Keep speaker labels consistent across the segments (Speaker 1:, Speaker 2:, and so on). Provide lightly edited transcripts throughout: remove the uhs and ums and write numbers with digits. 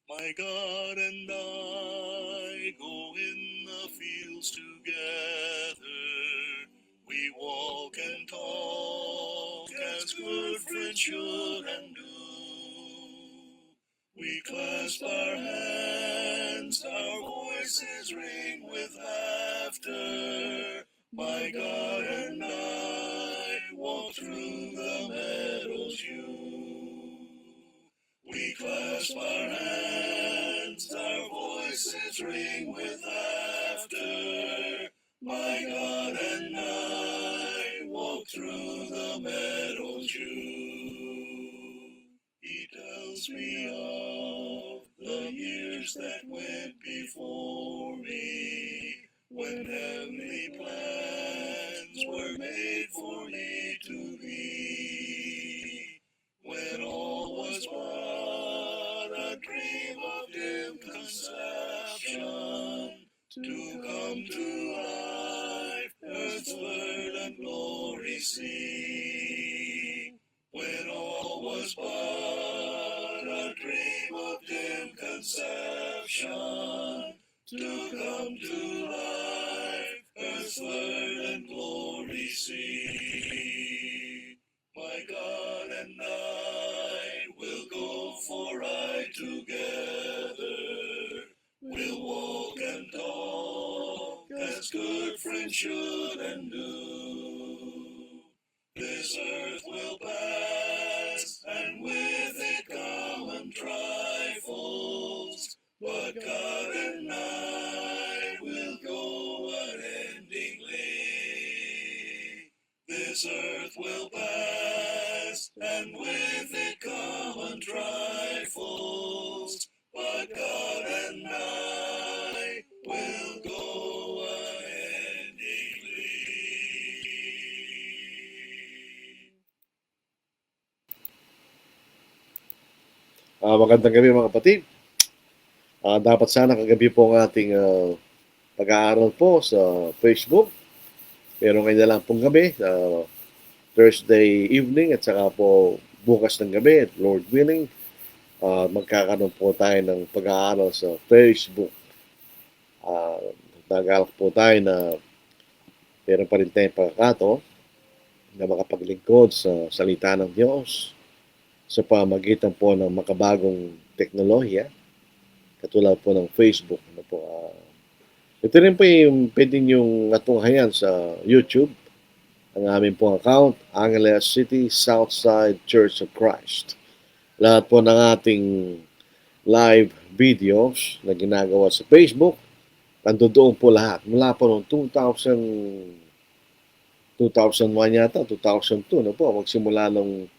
Speaker 1: My God and I go in the fields together. We walk and talk as good friends should and do. We clasp our hands, our voices ring with laughter. My God and I walk through the meadows you. We clasp our hands, our voices ring with laughter. My God and I walk through the meadows you. He tells me of the years that went before me, when heavenly plans were made for me to be. When all was but a dream of dim conception, to come to life, earth's verdant glory see. When all was but a dream of dim conception, to come to life, earth's verdant glory see. My God and I will go for ride together. We'll walk and talk as good friends should and do. This earth will pass, and with it common trifles, but God and I will go unendingly. This earth will pass, and with it common trifles, but God and I will go unendingly.
Speaker 2: Magandang gabi mga kapatid. Dapat sana kagabi po ang ating pag-aaral po sa Facebook. Pero ngayon na lang pong gabi, Thursday evening at saka po bukas ng gabi, Lord willing, magkakaroon po tayo ng pag-aaral sa Facebook. Nag-aalok po tayo na meron pa rin tayong pagkakato na makapaglingkod sa salita ng Diyos sa pamagitan po ng makabagong teknolohiya katulad po ng Facebook. Ito rin po yung pwede niyong natunghayan sa YouTube. Ang aming pong account, Angeles City Southside Church of Christ. Lahat po ng ating live videos na ginagawa sa Facebook, nandoon po lahat. Mula po noong 2001 yata, 2002 na po, magsimula nung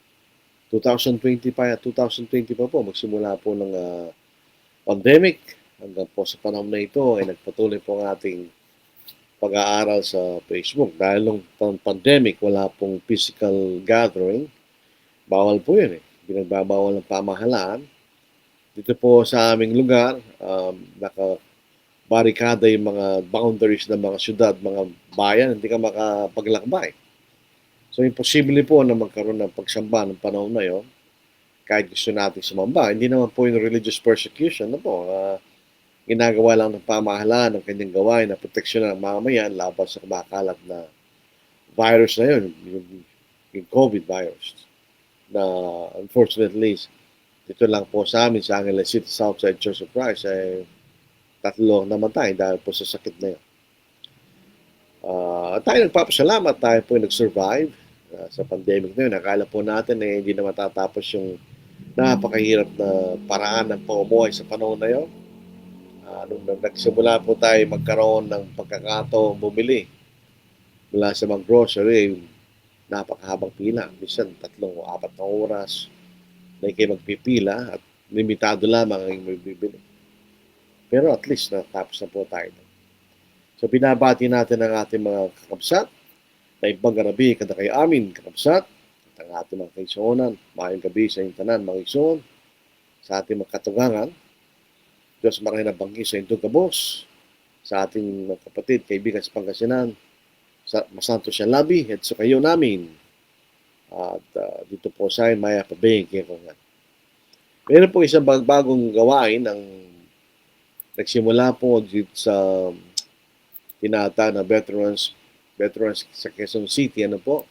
Speaker 2: 2020 pa, 2020 pa po, magsimula po ng pandemic. Hanggang po sa panahon na ito ay nagpatuloy po ang ating pag-aaral sa Facebook. Dahil nung pandemic, wala pong physical gathering. Bawal po yun eh. Binagbabawal ng pamahalaan. Dito po sa aming lugar, nakabarikada yung mga boundaries ng mga syudad, mga bayan, hindi ka makapaglakbay. So, imposible po na magkaroon ng pagsamba ng panahon na yon kahit gusto natin sumamba. Hindi naman po yung religious persecution na po. Ginagawa lang ng pamahalaan ng kanyang gawain na proteksyon ng mamamayan laban sa kumakalat na virus na yun, yung COVID virus. Na unfortunately, dito lang po sa amin sa Angeles City Southside Church of Christ ay 3 namatay dahil po sa sakit na yun. Tayo nagpapasalamat, tayo po nag-survive sa pandemic na yun. Akala po natin eh hindi na matatapos yung napakahirap na paraan ng pamumuhay sa panahon na yun. Nung nagsimula po tayo magkaroon ng pagkakataon bumili mula sa mga grocery, napakahabang pila. Minsan 3 o 4 na oras na kayo magpipila at limitado lamang ang may bibili. Pero at least natapos na po tayo. So binabati natin ang ating mga kakabsat na ibang garabi kada kay amin kakabsat at ang ating mga kaisonan. Mayong gabi sa inyong tanan mga kaisoon, sa ating mga katugangan. Diyos maraming nabanggi sa inyong kabos, sa ating mga kapatid, kaibigan sa Pangasinan, sa Masanto siya labi, at sa kayo namin. At dito po sa Maya Pabeng, kaya ko nga. Meron po isang bagong gawain ng nagsimula po dito sa tinata na veterans sa Quezon City. Ano po?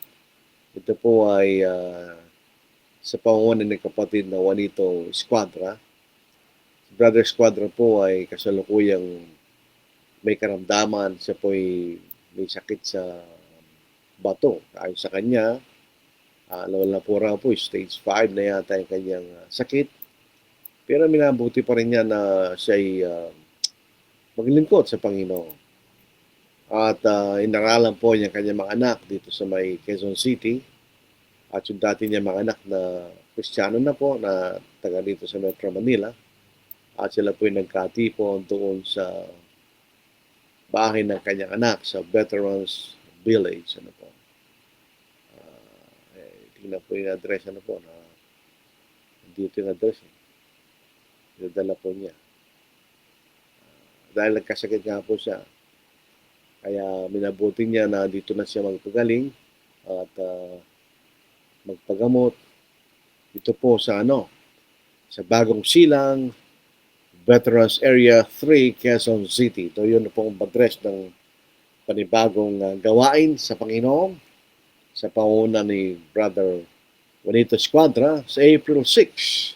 Speaker 2: Ito po ay sa pangunan ng kapatid na Juanito Escuadra. Brother Escuadra po ay kasalukuyang may karamdaman. Siya po ay may sakit sa bato. Ayon sa kanya, nawala po raw po, stage 5 na yata yung kanyang sakit. Pero minabuti pa rin niya na siya ay maglingkod sa Panginoon. At inaralan po niya kanyang mga anak dito sa may Quezon City. At yung dati niya mga anak na Kristiyano na po, na taga dito sa Metro Manila. At sila po yung nagkatipon doon sa bahay ng kanyang anak sa Veterans Village. Ano po. Tingnan po yung address, ano po, na dito yung address. Dinadala po niya. Dahil nagkasakit nga po siya, kaya minabuti niya na dito na siya magpagaling at magpagamot. Dito po sa sa Bagong Silang, Veterans Area 3, Quezon City. Ito yun po ang address ng panibagong gawain sa Panginoon sa panguna ni Brother Juanito Escuadra sa April 6.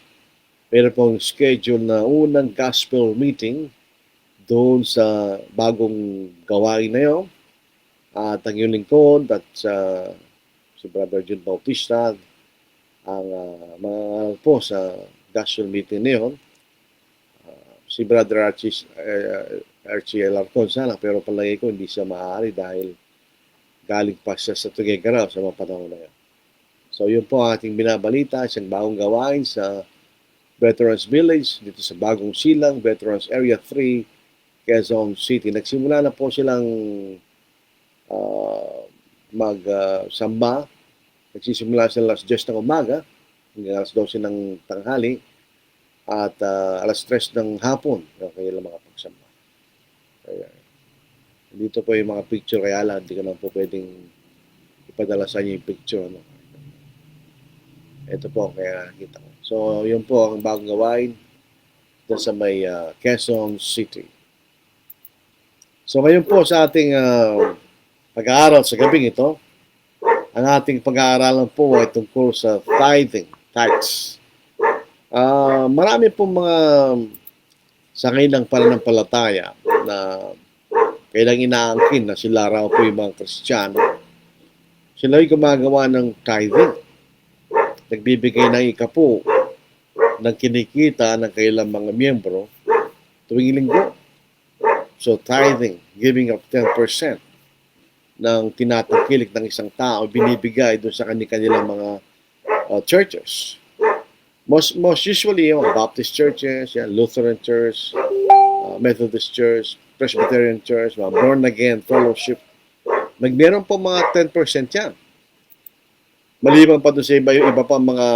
Speaker 2: Meron pong schedule na unang gospel meeting doon sa bagong gawain na yun. At ang yung lingkod at si Brother Jun Bautista ang mga po sa gospel meeting na yun. Si Brother Archie Alarcon sana, pero palagi ko hindi siya maaari dahil galing pa siya sa Tuguegarao sa mga panahon na yun. So yun po ang ating binabalita, isang bagong gawain sa Veterans Village dito sa Bagong Silang, Veterans Area 3, Quezon City. Nagsimula na po silang magsamba. Nagsisimula sila alas 10 ng umaga hanggang alas 12 ng tanghali at alas 3 ng hapon kaya mga pagsamba. Kaya, dito po yung mga picture, kaya lang hindi ko lang po pwedeng ipadala sa inyo yung picture. Ito po kaya kita ko. So yun po ang bagong gawain sa may Quezon City. So ngayon po sa ating pag-aaral sa gabing ito, ang ating pag-aaralan po ay tungkol sa tithes. Marami pong mga sangay ng pananampalataya na kailang inaangkin na sila raw po yung mga Kristiyano. Sila ay gumagawa ng tithing. Nagbibigay ng ikapo ng kinikita ng kailang mga miyembro tuwing linggo. So tithing, giving of 10% ng tinatangkilik ng isang tao, binibigay doon sa kanilang mga churches. Most usually, Baptist churches, Lutheran church, Methodist church, Presbyterian church, mga born-again fellowship. Meron po mga 10% yan. Maliban pa doon sa yung iba pa mga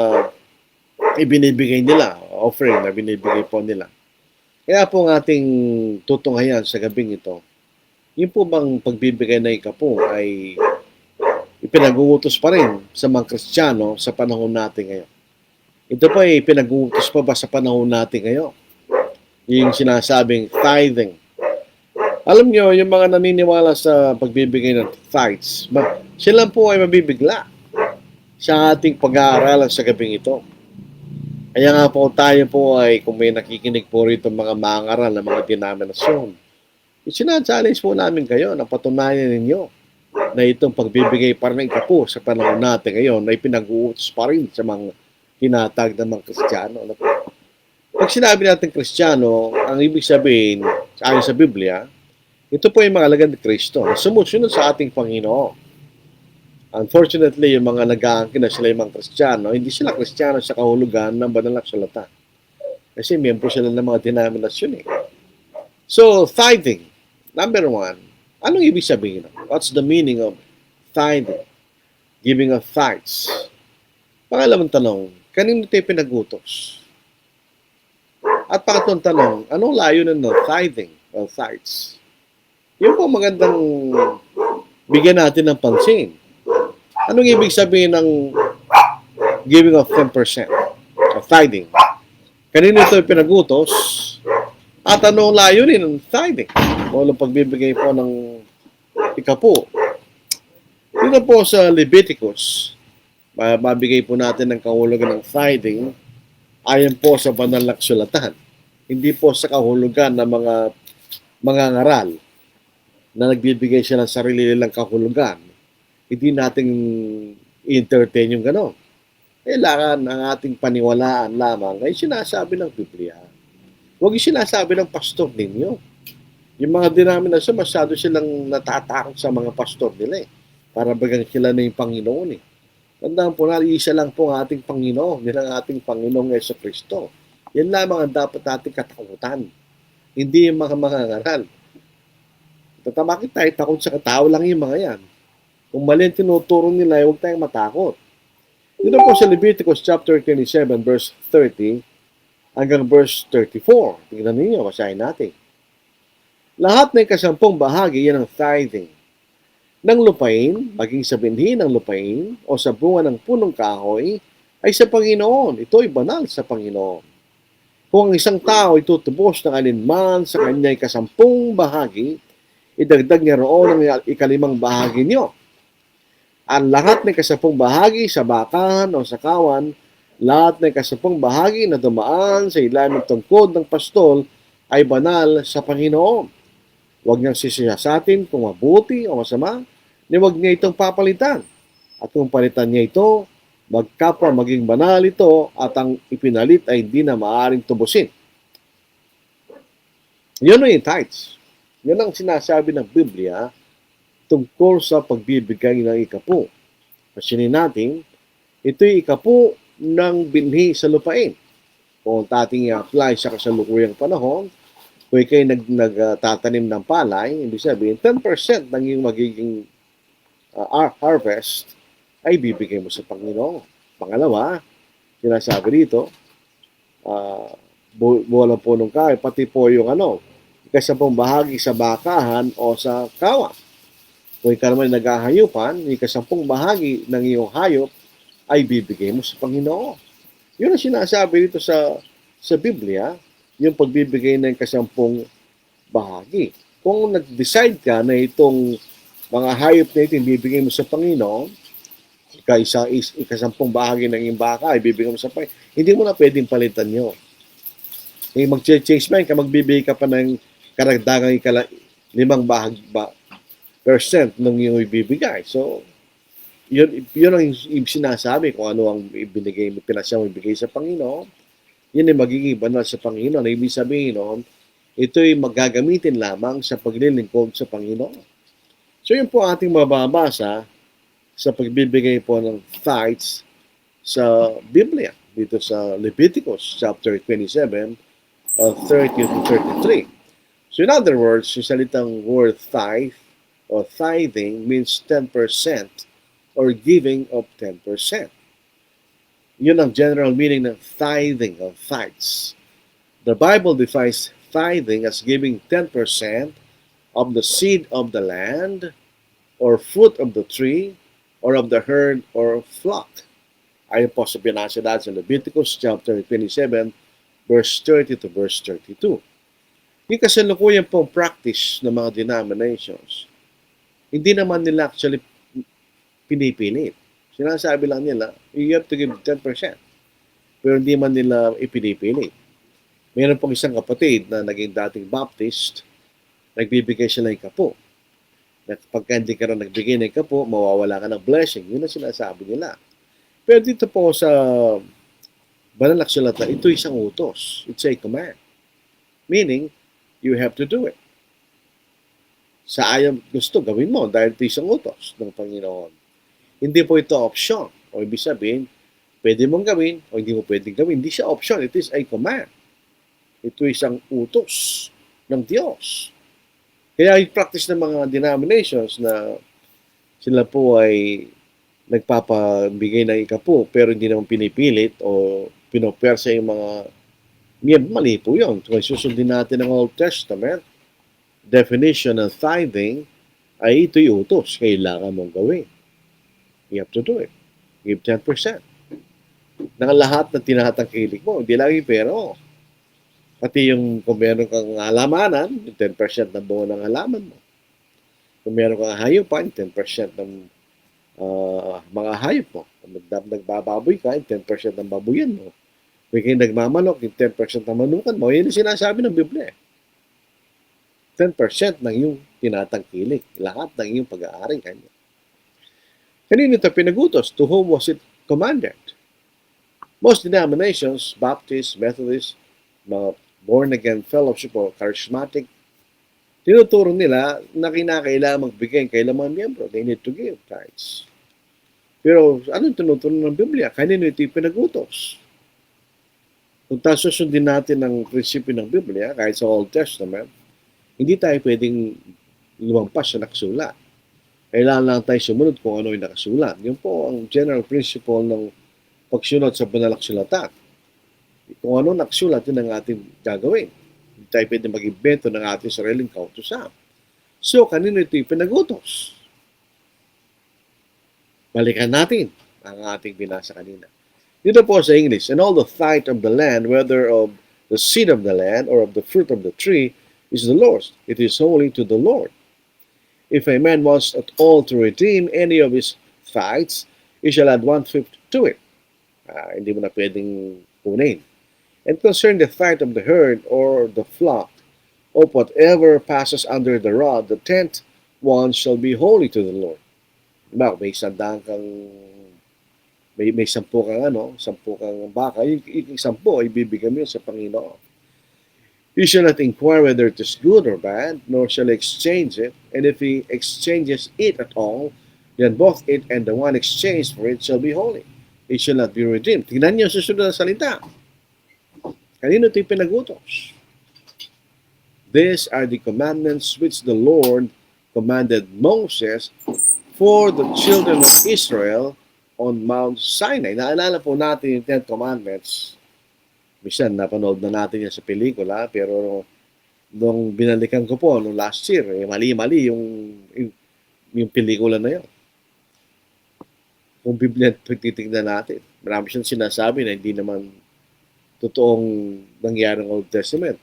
Speaker 2: ibinibigay nila, offering na binibigay po nila. Kaya po ang ating tutunghayan sa gabing ito, yung po bang pagbibigay na ikapo ay ipinag-uutos pa rin sa mga Kristiyano sa panahon natin ngayon. Ito pa ay ipinag-uutos pa ba sa panahon natin ngayon? Yung sinasabing tithing. Alam nyo, yung mga naniniwala sa pagbibigay ng tithes, sila po ay mabibigla sa ating pag-aaralan sa gabing ito. Kaya nga po tayo po ay, kung may nakikinig po rito mga mangaral ng mga denominasyon, sinachallenge po namin kayo na patunayan ninyo na itong pagbibigay para ng ikapo sa panahon natin ngayon ay pinag-uutos pa rin sa mga tinatag ng mga Kristiyano. Pag sinabi natin Kristiyano, ang ibig sabihin, ayon sa Biblia, ito po ay mga alagad ni Kristo na sumusunod sa ating Panginoon. Unfortunately, yung mga nag-aangkin na sila yung mga Kristiyano, hindi sila Kristiyano sa kahulugan ng banal na salita. Kasi miyembro sila ng mga denominasyon eh. So, tithing. Number 1, anong ibig sabihin? What's the meaning of tithing? Giving of tithes. Pangalawang tanong, kanino tayo pinag-utos? At pangatlong tanong, anong layunin ng tithing o tithes? Yun po magandang bigyan natin ng pansin. Anong ibig sabihin ng giving of 10% of tithing? Kanino ito pinagutos? At ano ang layunin ng tithing? O ng pagbibigay po ng ikapu. Dito po sa Leviticus, mabigay po natin ng kahulugan ng tithing ayon po sa banal na kasulatan. Hindi po sa kahulugan ng mga ngaral na nagbibigay siya ng sarili nilang kahulugan. Hindi natin i-entertain yung gano'n. Kailangan ang ating paniwalaan lamang ay sinasabi ng Biblia. Huwag yung sinasabi ng pastor ninyo. Yung mga denominasyon, masyado silang natatakot sa mga pastor nila eh. Para bagang sila na yung Panginoon eh. Tandaan po na, isa lang po ang ating Panginoon. Yan ang ating Panginoong Jesucristo. Yan lamang ang dapat nating katakutan. Hindi yung mga ngaral. Bakit tayo takot sa tao lang yung mga yan? Kung mali ang tinuturo nila, huwag tayong matakot. Dito po sa Leviticus chapter 27 verse 30 hanggang verse 34. Tingnan ninyo, basahin natin. Lahat ng kasampung bahagi, yan ang tithing. Ng lupain, maging sa binhi ng lupain o sa bunga ng punong kahoy, ay sa Panginoon. Ito ay banal sa Panginoon. Kung ang isang tao ay tutubos ng alinman sa kanya'y kasampung bahagi, idagdag niya roon ang ikalimang bahagi niyo. Ang lahat ng kasampung bahagi sa bakahan o sa kawan, lahat ng kasampung bahagi na dumaan sa ilalim ng tungkod ng pastol ay banal sa Panginoon. Huwag niyang sisiyasatin kung mabuti o masama, ni huwag niya itong papalitan. At kung palitan niya ito, magkapwa maging banal ito at ang ipinalit ay hindi na maaaring tubusin. Yun ang tithes. Yan ang sinasabi ng Biblia tungkol sa pagbibigay ng ikapu. Pasinin natin, ito'y ikapu ng binhi sa lupain. Kung ating i-apply sa kasalukuyang panahon, kung ikay nagtatanim ng palay, ibig sabihin, 10% ng iyong magiging harvest ay bibigay mo sa Panginoon. Pangalawa, sinasabi dito, buwalang punong kahoy, pati po yung ikasapong bahagi sa bakahan o sa kawa. Kung ikaw naman naghahayupan, ikasampung bahagi ng iyong hayop ay bibigay mo sa Panginoon. Yun ang sinasabi dito sa Biblia, yung pagbibigay ng kasampung bahagi. Kung nag-decide ka na itong mga hayop na ito bibigay mo sa Panginoon, ikasampung bahagi ng iyong baka ay bibigay mo sa Panginoon, hindi mo na pwedeng palitan yun. Mag-change mind ka, magbibigay ka pa ng karagdagang limang percent ng iyong ibibigay. So, yun ang sinasabi kung ano ang pinasya mo ibigay sa Panginoon. Yun ay magiging banal sa Panginoon. Ibig sabihin noon, ito'y magagamitin lamang sa paglilingkod sa Panginoon. So, yun po ating mababasa sa pagbibigay po ng tithes sa Biblia. Dito sa Leviticus chapter 27, 30 to 33. So, in other words, yung salitang word tithe or tithing means 10% or giving of 10%. Yun ang general meaning ng tithing of tithes. The Bible defines tithing as giving 10% of the seed of the land or fruit of the tree or of the herd or flock. Ayon po sa binasa natin sa Leviticus chapter 27 verse 30 to verse 32. Yung kasalukuyan pong practice ng mga denominations, hindi naman nila actually pinipilit. Sinasabi lang nila, you have to give 10%. Pero hindi man nila ipinipilit. Mayroon pong isang kapatid na naging dating Baptist, nagbibigay siya ng kapo. At pagka hindi ka rin nagbigay ng kapo, mawawala ka ng blessing. Yun ang sinasabi nila. Pero dito po sa banal na kasulatan, ito isang utos. It's a command. Meaning, you have to do it. Sa ayaw gusto, gawin mo dahil ito isang utos ng Panginoon. Hindi po ito option. O ibig sabihin, pwede mong gawin o hindi mo pwedeng gawin. Hindi siya option. It is a command. Ito isang utos ng Diyos. Kaya yung practice ng mga denominations na sila po ay nagpapabigay ng ikapu pero hindi naman pinipilit o pinopersa yung mga mali po yun. Kung susundin natin ang Old Testament, definition ng tithing ay ito'y utos. Kailangan mong gawin. You have to do it. Give 10%. Ng lahat na tinatangkilik mo. Hindi lang yung pera mo. Pati yung kung meron kang halamanan, yung 10% ng buo ng halaman mo. Kung meron kang hayupan, 10% ng mga hayop mo. Kung nagbababoy ka, yung 10% ng babuyan mo. Kung kayo nagmamanok, yung 10% ng manukan mo. Yan yung sinasabi ng Biblia. 10% ng iyong tinatangkilik. Lahat ng iyong pag-aaring kanya. Kanino ito pinagutos? To whom was it commanded? Most denominations, Baptist, Methodist, mga born-again fellowship o charismatic, tinuturo nila na kinakailangan magbigay kailang mga miyembro. They need to give tithes. Pero anong tinuturo ng Biblia? Kanino ito pinagutos? Kung susundin natin ang prinsipyo ng Biblia, kahit sa Old Testament, hindi tayo pwedeng lumampas sa nakasulat. Kailangan lang tayo sumunod kung ano yung nakasulat. Yun po ang general principle ng pagsunod sa banal na kasulatan. Kung ano nakasulat, yun ang ating gagawin. Hindi tayo pwedeng mag-invento ng ating sariling kautusan. So, kanino ito pinagutos? Balikan natin ang ating binasa kanina. Dito po sa English, and all the tithe of the land, whether of the seed of the land or of the fruit of the tree, is the Lord's. It is holy to the Lord. If a man wants at all to redeem any of his tithes, he shall add 1/5 to it. Hindi mo na pwedeng kunin. And concern the tithe of the herd or the flock, of whatever passes under the rod, the 10th one shall be holy to the Lord. Diba, may sandang kang may 10 kang baka, yung 10 ay bibigyan mo sa Panginoon. He shall not inquire whether it is good or bad, nor shall he exchange it. And if he exchanges it at all, then both it and the one exchanged for it shall be holy. It shall not be redeemed. Tingnan niyo susunod na salita. Kanino ito pinagutos? These are the commandments which the Lord commanded Moses for the children of Israel on Mount Sinai. Naalala po natin yung 10 Commandments. Minsan, napanood na natin yan sa pelikula, pero nung binalikan ko po, nung last year, mali-mali yung pelikula na yun. Kung Biblia titignan natin, marami siyang sinasabi na hindi naman totoong nangyari ng Old Testament.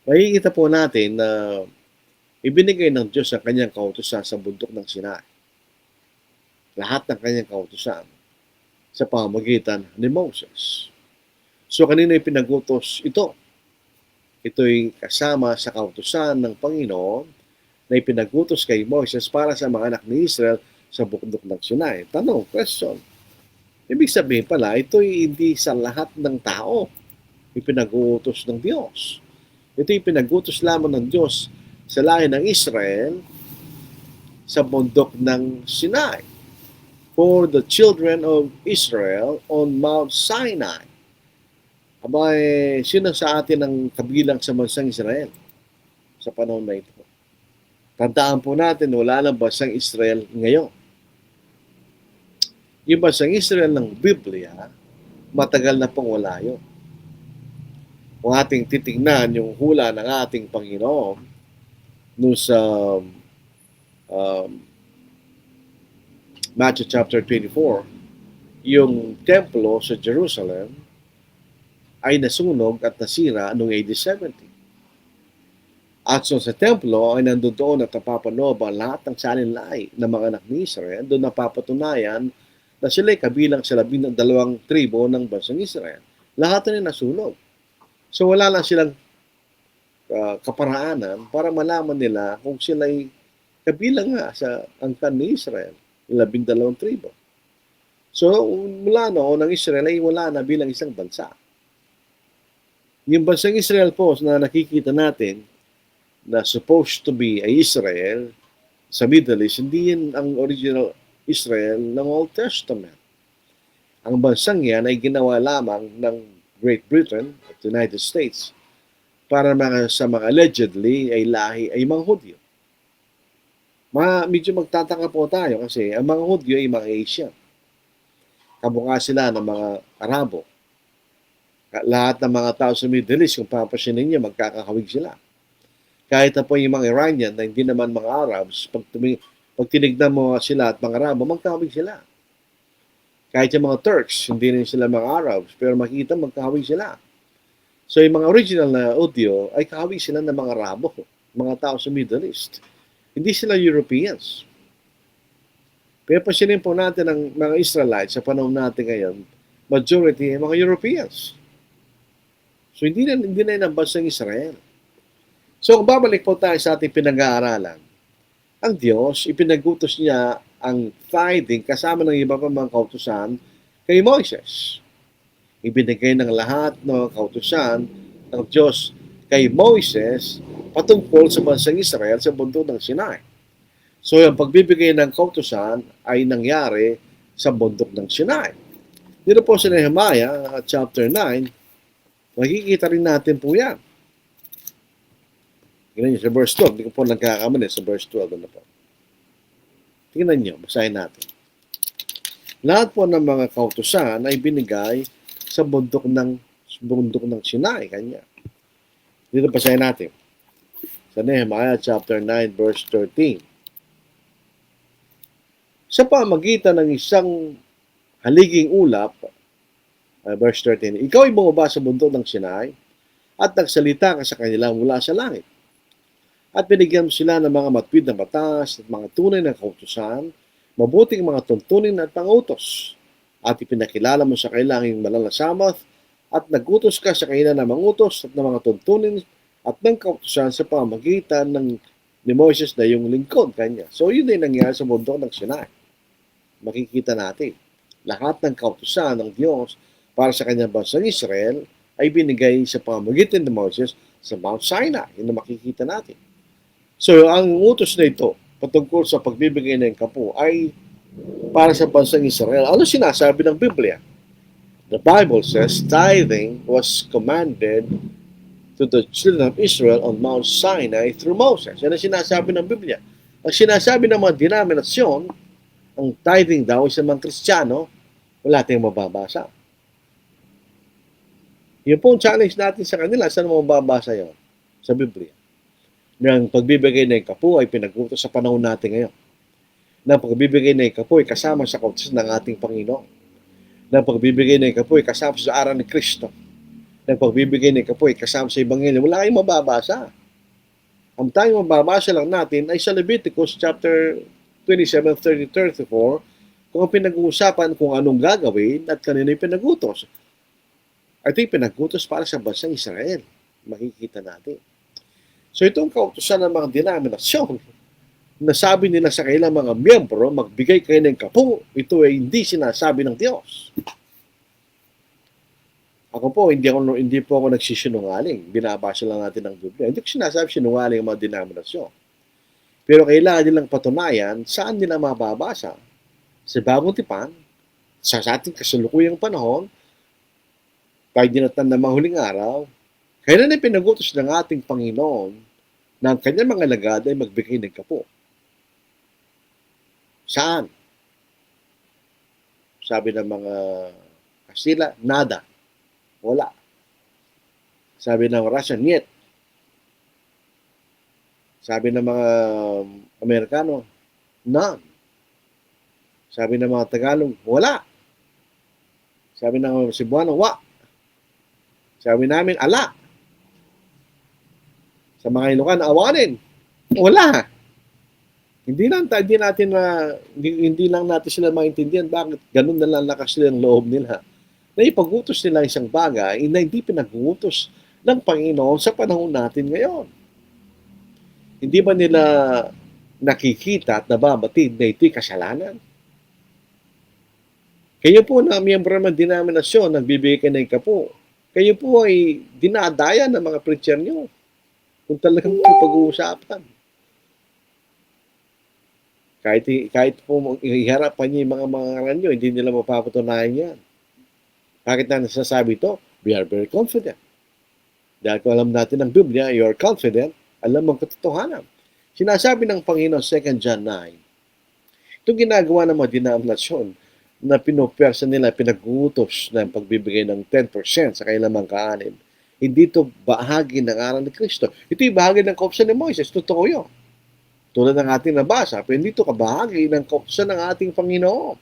Speaker 2: Makikita po natin na ibinigay ng Diyos ang kanyang kautusan sa bundok ng Sinai. Lahat ng kanyang kautusan sa pamamagitan ni Moses. So, kanino pinagutos ito? Ito'y kasama sa kautusan ng Panginoon na ipinagutos kay Moses para sa mga anak ni Israel sa bundok ng Sinai. Tanong, question. Ibig sabihin pala, ito'y hindi sa lahat ng tao ipinagutos ng Diyos. Ito'y pinagutos lamang ng Diyos sa lahi ng Israel sa bundok ng Sinai. For the children of Israel on Mount Sinai. Abay, sino sa atin ang kabilang sa bansang Israel sa panahon na ito? Tandaan po natin, wala nang bansang Israel ngayon. Yung bansang Israel ng Biblia, matagal na pong wala yun. Kung ating titingnan yung hula ng ating Panginoon no sa Matthew chapter 24, yung templo sa Jerusalem ay nasunog at nasira noong AD 70. At so sa templo ay nandoon at napapanood ang lahat ng salinlay ng mga anak ni Israel. Doon napapatunayan na sila'y kabilang sa 12 tribo ng bansang Israel. Lahat na nasunog. So wala lang silang kaparaanan para malaman nila kung sila'y kabilang nga sa angkan ni Israel, 12 tribo. So mula noon, ang Israel ay wala na bilang isang bansa. Yung bansang Israel po na nakikita natin na supposed to be ay Israel sa Middle East, hindi yun ang original Israel ng Old Testament. Ang bansang yan ay ginawa lamang ng Great Britain at United States para sa mga allegedly ay lahi ay mga Hudyo. Medyo magtataka po tayo kasi ang mga Hudyo ay mga Asian. Kamukha sila ng mga Arabo. Lahat ng mga tao sa Middle East, kung papasinin niyo, magkakahawig sila. Kahit na po yung mga Iranian na hindi naman mga Arabs, pag tinignan mo sila at mga Arabo, magkahawig sila. Kahit yung mga Turks, hindi rin sila mga Arabs, pero makita magkahawig sila. So yung mga original na audio ay kahawi sila ng mga Arabo, mga tao sa Middle East. Hindi sila Europeans. Pero pansinin po natin ang mga Israelites sa panahon natin ngayon, majority ay mga Europeans. So hindi na yung bansang Israel. So kung babalik po tayo sa ating pinag-aaralan, ang Diyos, ipinagutos niya ang tithing kasama ng iba pang mga kautusan kay Moises. Ibinigay ng lahat ng kautusan ng Diyos kay Moises patungkol sa bansang Israel sa bundok ng Sinai. So yung pagbibigay ng kautusan ay nangyari sa bundok ng Sinai. Dito po sa Nehemiah chapter 9, makikita rin natin po yan. Tingnan nyo sa verse 12. Hindi ko po nagkakamali sa verse 12. Ano po? Tingnan nyo, basahin natin. Lahat po ng mga kautusan ay binigay sa bundok ng Sinai, kanya. Dito basahin natin. Sa Nehemiah chapter 9 verse 13. Sa pamagitan ng isang haliging ulap, verse 13, ikaw ay bumaba sa bundok ng Sinai at nagsalita ka sa kanila mula sa langit. At binigyan mo sila ng mga matuwid na batas at mga tunay na kautusan, mabuting mga tuntunin at pangutos. At ipinakilala mo sa kailangang malalasamot at nagutos ka sa kailan ng mangutos at ng mga tuntunin at ng kautusan sa pamagitan ni Moses na yung lingkod kanya. So yun ay nangyari sa bundok ng Sinai. Makikita natin, lahat ng kautusan ng Diyos para sa kanyang bansang Israel ay binigay sa pamagitan ni Moses sa Mount Sinai. Yun na makikita natin. So ang utos na ito patungkol sa pagbibigay ng kapo ay para sa bansang Israel. Ano sinasabi ng Biblia? The Bible says tithing was commanded to the children of Israel on Mount Sinai through Moses. Yan ang sinasabi ng Biblia. Ang sinasabi ng mga denominasyon, ang tithing daw sa mga Kristiyano, wala tayong mababasa. Yung pong challenge natin sa kanila, saan mo mababasa yun? Sa Biblia. Ng pagbibigay ng kapo ay pinag-utos sa panahon natin ngayon. Ng pagbibigay ng kapo ay kasama sa kautos ng ating Panginoon. Ng pagbibigay ng kapo ay kasama sa aral ni Kristo. Ng pagbibigay ng kapo ay kasama sa Ebanghelyo. Wala kayong mababasa. Ang tayong mababasa lang natin ay sa Leviticus chapter 27, 30, 34, kung pinag-uusapan kung anong gagawin at kanino yung pinag-utos. Ito yung pinag-utos para sa bansang Israel. Makikita natin. So itong kautusan ng mga denominasyon, nasabi nila sa kailang mga miyembro, magbigay kayo ng kapo, ito ay hindi sinasabi ng Diyos. Ako po, hindi po ako nagsisinungaling. Binabasa lang natin ng Biblia. Hindi ko sinasabi sinungaling ang mga denominasyon. Pero kailangan nilang patunayan saan nila mababasa. Sa Bagong Tipan, sa ating kasalukuyang panahon, tayo dinatan ng mga huling araw, kailan ay pinagutos ng ating Panginoon na ang kanyang mga lagad ay magbigay ng kapo? Saan? Sabi ng mga Kastila, nada. Wala. Sabi ng Russia, niet. Sabi ng mga Amerikano, none. Sabi ng mga Tagalog, wala. Sabi ng mga Cebuano, wa. Sabi namin, ala. Sa mga Ilocano, awanin. Wala. Hindi lang natin sila maintindihan bakit ganun na lang lakas sila ng loob nila. Na ipag-utos nila isang bagay na hindi pinag-utos ng Panginoon sa panahon natin ngayon. Hindi ba nila nakikita at nababatid na ito'y kasalanan? Kayo po na miyembro ng denominasyon, nagbibigay ng kapo, kayo po ay dinadaya ng mga preacher nyo. Kung talagang pag-uusapan. Kahit po iharapan niyo yung mga ngaran nyo, hindi nila mapapatunayan yan. Bakit na nasasabi ito? We are very confident. Dahil kung alam natin ng Biblia, you are confident, alam mo ang katotohanan. Sinasabi ng Panginoon, 2 John 9, itong ginagawa ng mga denominasyon na pinupersa nila, pinag-utos na pagbibigay ng 10% sa kailang mga kaanin, hindi ito bahagi ng aral ni Kristo. Ito'y bahagi ng kautusan ni Moises. Totoo yun. Tulad ng ating nabasa, pero hindi ito kabahagi ng kautusan ng ating Panginoon.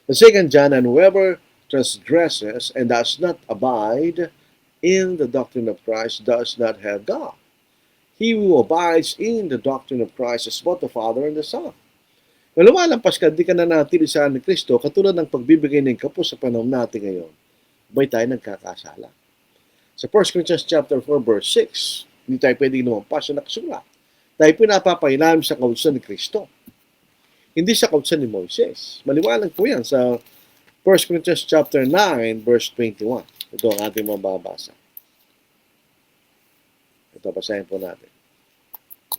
Speaker 2: The 2 John, and whoever transgresses and does not abide in the doctrine of Christ does not have God. He who abides in the doctrine of Christ is both the Father and the Son. Kung lumalampas ka, di ka nanatili sa ni Kristo, katulad ng pagbibigay ng kapos sa panahon natin ngayon, bay tayo nagkakasala. Sa 1 Corinthians chapter 4, verse 6, hindi tayo pwedeng lumampas sa nakasulat. Tayo pinapapailalim sa kautusan ni Kristo. Hindi sa kautusan ni Moises. Maliwanag po yan sa 1 Corinthians chapter 9, verse 21. Ito ang ating mababasa. Ito, basahin po natin.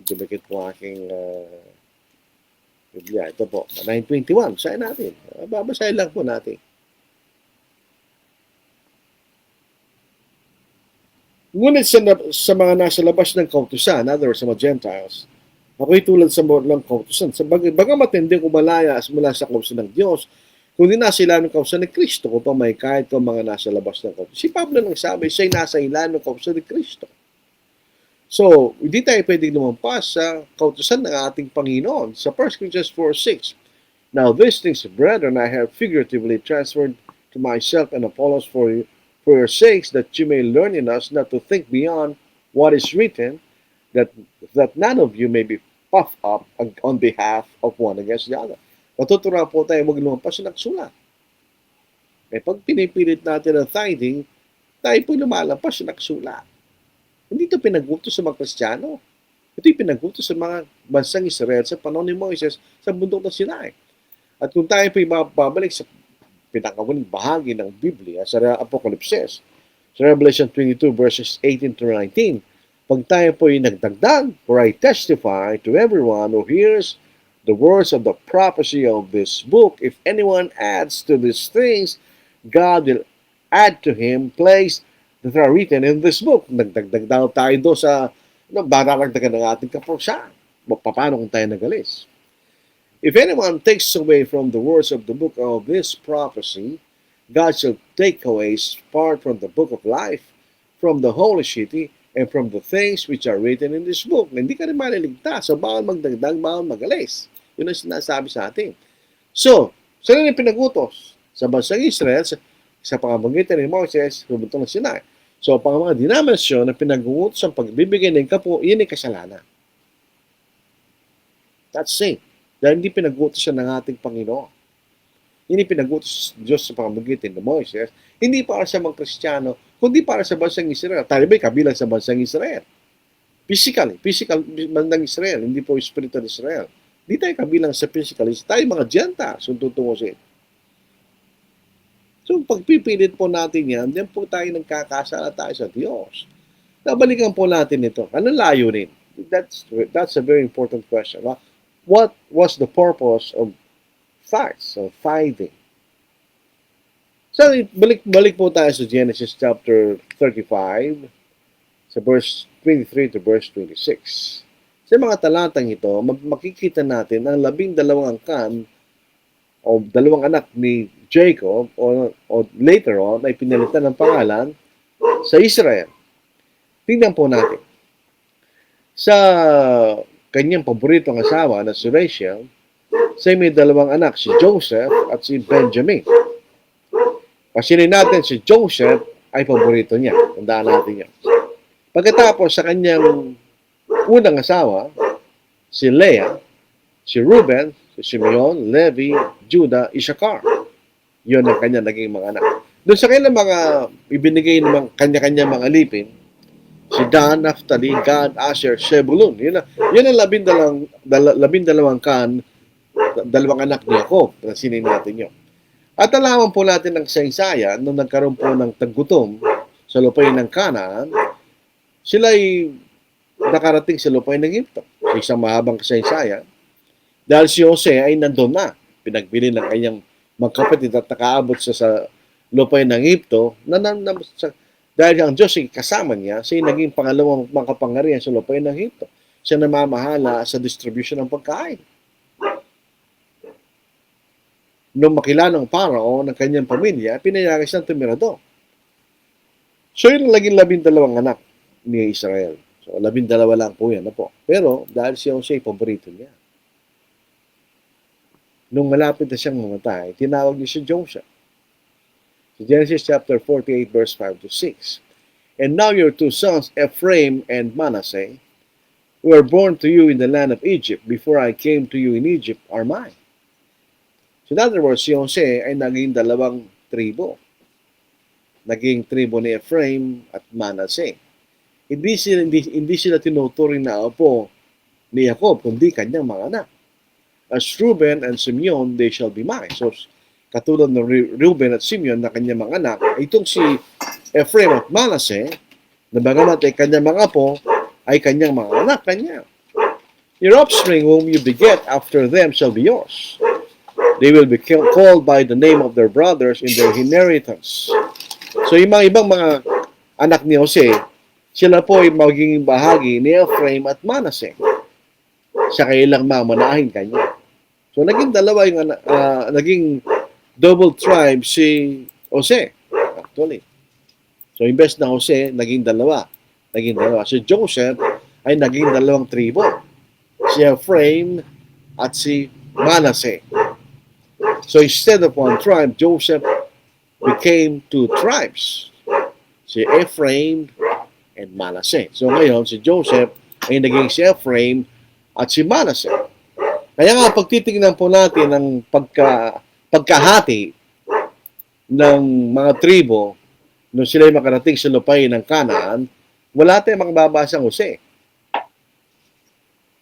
Speaker 2: Dumikit po aking Biblia. Ito po, 9:21. Basahin natin. Babasahin lang po natin. Ngunit sa mga nasa labas ng kautusan, in other words, sa mga Gentiles, ako'y tulad sa mga kautusan. Bagamat hindi ko malaya mula sa kautusan ng Diyos, kundi nasa ilalim ng kautusan ni Kristo kung pa may kahit kung mga nasa labas ng kautusan. Si Pablo nang sabi, siya'y nasa ilalim ng kautusan ni Kristo. So, hindi tayo pwedeng lumampas sa kautusan ng ating Panginoon. Sa 1 Corinthians 4:6, now these things, brethren, I have figuratively transferred to myself and Apollos for your sakes, that you may learn in us not to think beyond what is written, that none of you may be puffed up on behalf of one against the other. Matuturuan po tayo huwag lumampas sa nagsulat. Eh, pag pinipilit natin ang tithing, tayo po lumalampas sa nagsulat. Hindi ito pinagutos sa mga Kristiyano. Ito yung pinagutos sa mga bansang Israel sa panahon ni Moises sa bundok ng Sinai. At kung tayo po yung babalik sa pinakawaling bahagi ng Biblia, sa Apocalypse, sa Revelation 22 verses 18 to 19, pag tayo po yung nagdagdag, for I testify to everyone who hears the words of the prophecy of this book, if anyone adds to these things, God will add to him plagues that are written in this book. Nagdagdag daw tayo doon sa bararagdagan ng ating kapurusan. Paano kung tayo nagalis? If anyone takes away from the words of the book of this prophecy, God shall take away his part from the book of life, from the holy city, and from the things which are written in this book. Na hindi ka rin maliligtas. So, bawal magdagdag, bawal magalis. Yun ang sinasabi sa atin. So, saan yung pinagutos? Sa bansang Israel, sa pangabangitan ni Moses, pumunta ng Sinai. So, pang mga denominasyon na pinagutos ang pagbibigay ng kapo, yun ay kasalanan. That's sin. Dahil hindi pinagutos siya ng ating Panginoon. Hindi pinagutos Diyos sa pamamagitan ni Moises, hindi para sa mga Kristiyano, kundi para sa bansang Israel. Tayo ba'y kabilang sa bansang Israel? Physical bansang Israel, hindi po spiritual Israel. Hindi tayo kabilang sa physical. Tayo mga Gentiles, kung tutungusin. So, pagpipilit po natin yan, diyan po tayo nagkakasala tayo sa Diyos. Nabalikan po natin ito. Anong layunin? That's a very important question. What was the purpose of facts, of tithing? So, balik po tayo sa Genesis chapter 35, sa verse 23 to verse 26. Sa mga talatang ito, makikita natin ang 12 angkan o 2 anak ni Jacob o later on ay pinalitan ng pangalan sa Israel. Tingnan po natin. Sa kanyang paboritong asawa na si Rachel, siya may 2 anak, si Joseph at si Benjamin. Pasinin natin si Joseph ay paborito niya. Tandaan natin yan. Pagkatapos sa kanyang unang asawa, si Leah, si Reuben, si Simeon, Levi, Judah, Issachar. Yun ang kanya naging mga anak. Doon sa kanilang mga ibinigay ng kanya-kanya mga lipin, si Dan, Naphtali, Gad, Asher, Zebulun. Yun ang 12 kan, 2 anak ni Jacob. Pasinin natin yun. At alaman po natin ng kasaysayan, nung nagkaroon po ng taggutom sa lupain ng Canaan, sila'y nakarating sa lupain ng Egypto. Sa isang mahabang kasaysayan. Dahil si Jose ay nandun na. Pinagbili ng kanyang magkapatid at nakaabot sa lupain ng Egypto. Dahil ang Diyos ay kasama niya, siya naging pangalawang makapangyarihan sa lupain ng Egypto. Siya namamahala sa distribution ng pagkain. Nung makilala ng Parao ng kanyang pamilya, pinayagan siyang tumira doon. So, yun ang naging 12 anak ni Israel. So, 12 lang po yan na po. Pero, dahil si Jose, paborito niya. Nung malapit na siyang mamatay, tinawag niya si Joseph. Sa Genesis chapter 48, verse 5 to 6. And now your two sons, Ephraim and Manasseh, who were born to you in the land of Egypt before I came to you in Egypt, are mine. So in other words, si Jose ay naging dalawang tribo. Naging tribo ni Ephraim at Manasseh. Hindi sila tinuturing na apo ni Jacob, kundi kanyang mga anak. As Reuben and Simeon, they shall be mine. So, katulad ng Reuben at Simeon na kanyang mga anak, itong si Ephraim at Manasseh, na bagamat ay kanyang mga apo, ay kanyang mga anak kanya. Your offspring whom you beget after them shall be yours. They will be called by the name of their brothers in their inheritance. So, yung mga ibang mga anak ni Jose, sila po ay magiging bahagi ni Ephraim at Manasseh. Siya kailang mamanahin kanya. So, naging dalawa yung naging double tribe si Jose, actually. So, imbes na Jose, naging dalawa. Si Joseph ay naging dalawang tribo. Si Ephraim at si Manasseh. So, instead of one tribe, Joseph became two tribes. Si Ephraim and Manasseh. So, ngayon, si Joseph ay naging si Ephraim at si Manasseh. Kaya nga, pagtitingnan po natin ang pagkahati ng mga tribo nung sila ay makarating sa lupain ng Canaan, wala tayong makababasang Jose.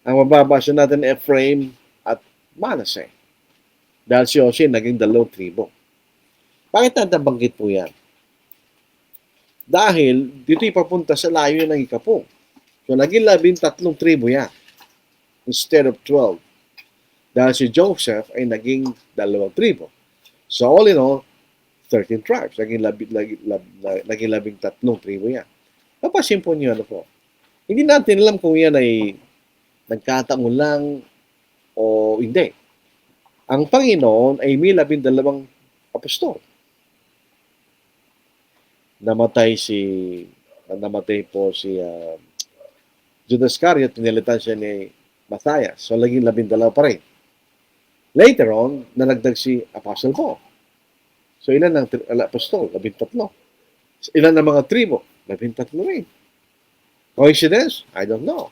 Speaker 2: Ang mababasa natin Ephraim at Manasseh. Dahil si Jose naging dalawang tribo. Bakit natabanggit po yan? Dahil dito ipapunta sa layo ng ikapong. So naging 13 tribo yan instead of 12. Dahil si Joseph ay naging dalawang tribo. So all in all, 13 tribes. Naging 13 tribo yan. Napasimpo niyo ano po. Hindi natin alam kung yan ay nagkataon lang o hindi. Ang Panginoon ay may 12 apostol. Namatay po si Judas Iscariot, pinilitan siya ni Matthias. So, naging 12 pa rin. Later on, nalagdag si Apostle Paul. So, ilan ang apostol? 13. Ilan ang mga tribo? 13 rin. Coincidence? I don't know.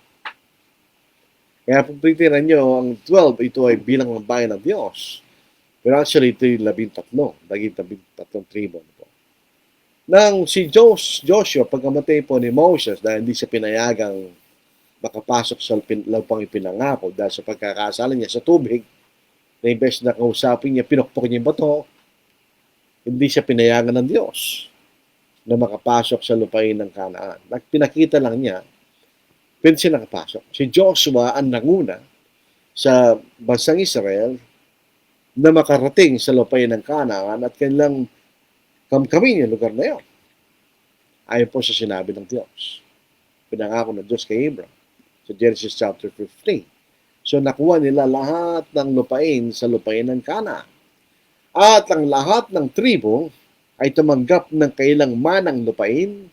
Speaker 2: Kaya kung titiran nyo, ang 12, ito ay bilang ng bayan ng Diyos. Pero actually, ito yung 13. Naging 13 tribo. Nang si Joshua, pagkamatay po ni Moses, dahil hindi siya pinayagang makapasok sa lupang ipinangako dahil sa pagkakasala niya sa tubig, na imbes na kausapin niya, pinukpok niya yung bato, hindi siya pinayagan ng Diyos na makapasok sa lupain ng Canaan. Pinakita lang niya, pwede siya nakapasok. Si Joshua ang nanguna sa bansang Israel na makarating sa lupain ng Canaan at kanilang kamkamin yung lugar na yun. Ayon po sa sinabi ng Diyos. Pinangako ng Diyos kay Abraham sa Genesis chapter 15. So nakuha nila lahat ng lupain sa lupain ng Canaan. At ang lahat ng tribo ay tumanggap ng kailang manang lupain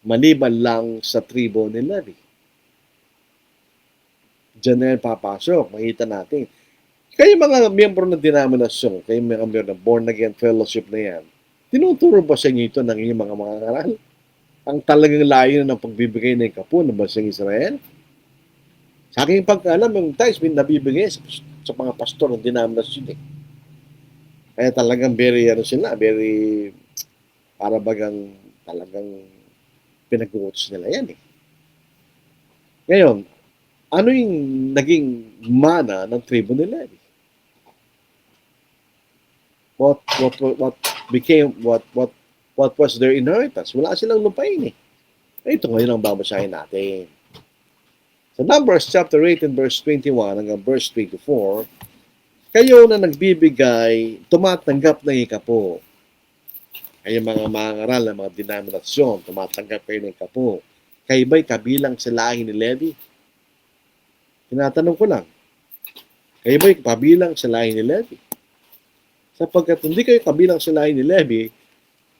Speaker 2: maliban lang sa tribo ni Levi. Diyan na yan papasok. Makita natin. Kayo mga miyembro ng denominasyon, kayo mga miyembro ng born again fellowship na yan, tinuturo ba sa inyo ito ng inyong mga ngaral? Ang talagang layo ng pagbibigay ng kapo ng bansang Israel? Sa aking pagkaalam, yung tithes nabibigay sa mga pastor ng denominasyon. Kaya talagang very para bagang talagang pinag-utos nila yan eh. Ngayon, ano yung naging mana ng tribo ni Levi? What was their inheritance? Wala silang lupain eh. Ito ngayon ang babasahin natin. Sa Numbers chapter 18 verse 21 hanggang verse 24, kayo na nagbibigay, tumatanggap ng ikapo. Kayo mga mangaral ng mga denominasyon, tumatanggap kayo ng ikapo. Kayo ba'y kabilang sa lahi ni Levi? Tinatanong ko lang, kayo ba'y kabilang sa lahi ni Levi? Sapagkat hindi kayo kabilang sa lahi ni Levi,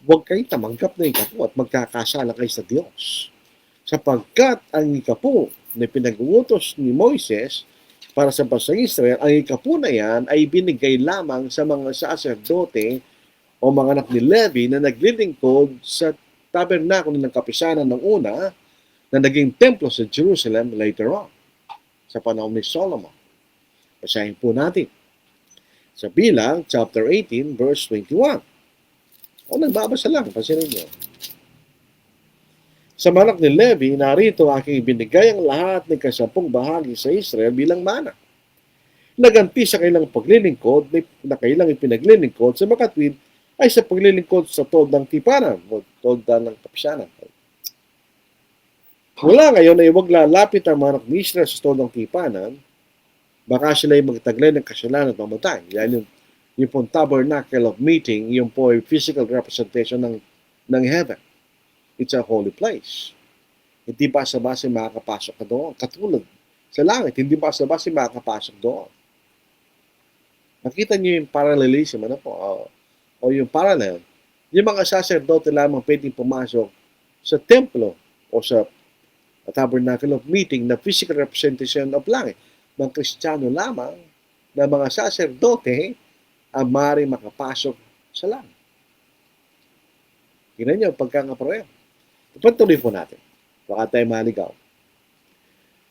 Speaker 2: huwag kayo tamanggap ng ikapo at magkakasala kayo sa Diyos. Sapagkat ang ikapo na pinag-uutos ni Moises para sa bansang Israel, ang ikapo na yan ay binigay lamang sa mga saserdote o mga anak ni Levi na naglilingkod sa tabernakulo ng kapisanan ng una na naging templo sa Jerusalem later on, sa panahon ni Solomon. Basahin po natin. Sa Bilang, chapter 18, verse 21. O, nagbabasa lang, pasinin niyo. Sa manak ni Levi, narito aking ibinigay ang lahat ng kasampung bahagi sa Israel bilang mana. Naganti sa kailang paglilingkod na kailang ipinaglilingkod sa makatwid ay sa paglilingkod sa toldang tipanan o tolda ng kapisanan. Mula ngayon ay huwag lalapit ang mga anak ni Israel sa toldang tipanan, baka sila ay magtaglay ng kasalanan at mamatay. Dahil yung pong tabernacle of meeting, yung po ay physical representation ng heaven. It's a holy place. Hindi basta-basta makakapasok ka doon. Katulad sa langit, hindi basta-basta makakapasok doon. Nakita niyo yung parallelism, ano po, o yung parallel. Yung mga sacerdote lamang pwedeng pumasok sa templo o sa tabernacle of meeting na physical representation of langit. Mga Kristiyano lamang na mga sacerdote ang maaaring makapasok sa langit. Tingnan niyo ang pagkakapareho. Patuloy po natin. Baka tayo maligaw.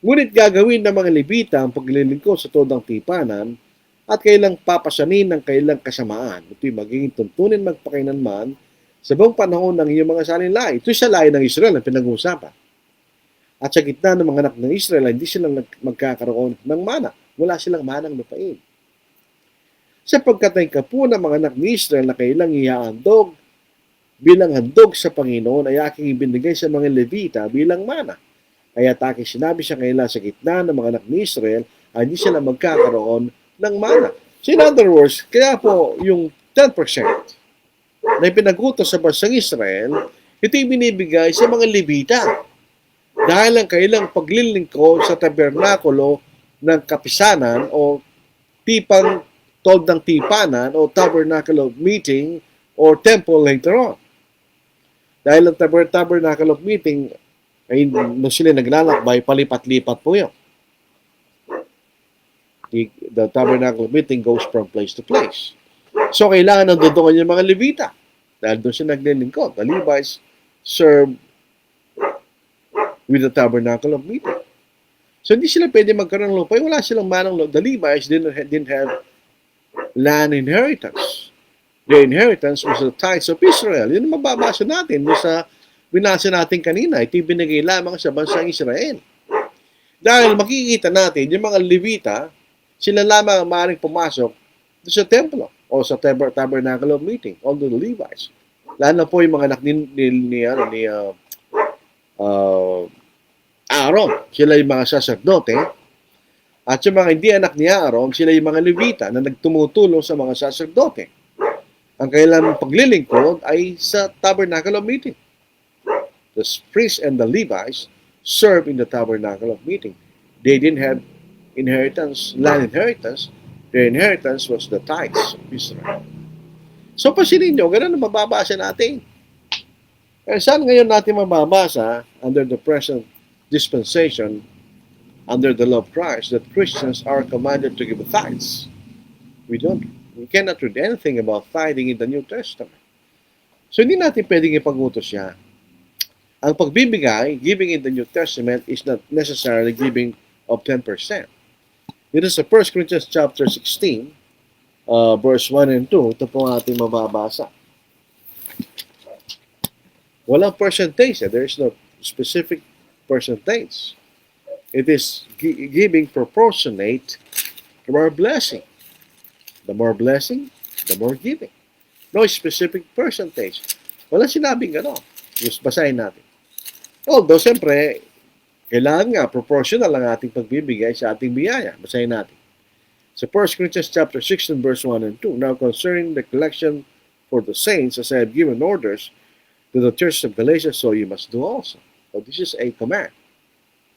Speaker 2: Ngunit gagawin ng mga Levita ang paglilingkod sa todang tipanan at kailang papasanin ng kailang kasamaan. Ito'y magiging tuntunin magpakainanman sa buong panahon ng iyong mga salinlahi. Ito'y sa lahi ng Israel ang pinag-uusapan. At sa gitna ng mga anak ng Israel, hindi silang magkakaroon ng mana. Wala silang manang lupain. Sapagkat ay kapo ng mga anak ni Israel na kailang ihaandog bilang handog sa Panginoon ay aking ibinigay sa mga Levita bilang mana. Kaya aking sinabi sa kanila sa gitna ng mga anak ni Israel ay hindi sila magkakaroon ng mana. So in other words, kaya po yung 10% na ipinagutos sa bansang Israel, ito yung binibigay sa mga Levita. Dahil ang kailang paglilingkod sa tabernakulo ng kapisanan o tipang toldang tipanan o tabernacle of meeting or temple later on. Dahil ang tabernacle of meeting ay nung sila naglalakbay, palipat-lipat po yun. The tabernacle of meeting goes from place to place. So, kailangan nandoon yung mga Levita. Dahil doon sila naglilingkod. The Levites serve with the tabernacle of meeting. So, hindi sila pwede magkaroon ng lupa. Wala silang manang lupa. The Levites didn't have land inheritance. Their inheritance was the tithes of Israel. Yun ang mababasa natin sa binasa natin kanina. Ito binigay lamang sa bansang Israel. Dahil makikita natin, yung mga Levita, sila lamang ang maaaring pumasok sa templo o sa tabernacle of meeting, although the Levites. Lalo na po yung mga anak ni Aaron. Sila yung mga sacerdote. At yung mga hindi anak ni Aaron, sila yung mga Levita na nagtumutulong sa mga sacerdote. Ang kailang paglilingkod ay sa tabernacle of meeting. The priests and the Levites served in the tabernacle of meeting. They didn't have inheritance, land inheritance. Their inheritance was the tithes of Israel. So, pasinin nyo, ganun ang mababasa natin. Kaya saan ngayon natin mababasa under the present dispensation, under the law of Christ, that Christians are commanded to give tithes? We cannot read anything about tithing in the New Testament. So, hindi natin pwedeng ipag-utos siya. Ang pagbibigay, giving in the New Testament, is not necessarily giving of 10%. Dito sa 1 Corinthians chapter 16, verse 1 and 2, ito po ating mababasa. Walang percentage. There is no specific percentage. It is giving proportionate to our blessing. The more blessing, the more giving. No specific percentage. Walang sinabing gano'n. Just basahin natin. Although, siyempre, kailangan nga, proportional ang ating pagbibigay sa ating biyaya. Basahin natin. Sa 1 Corinthians chapter 16, verse 1 and 2, now concerning the collection for the saints, as I have given orders to the church of Galatia, so you must do also. So this is a command.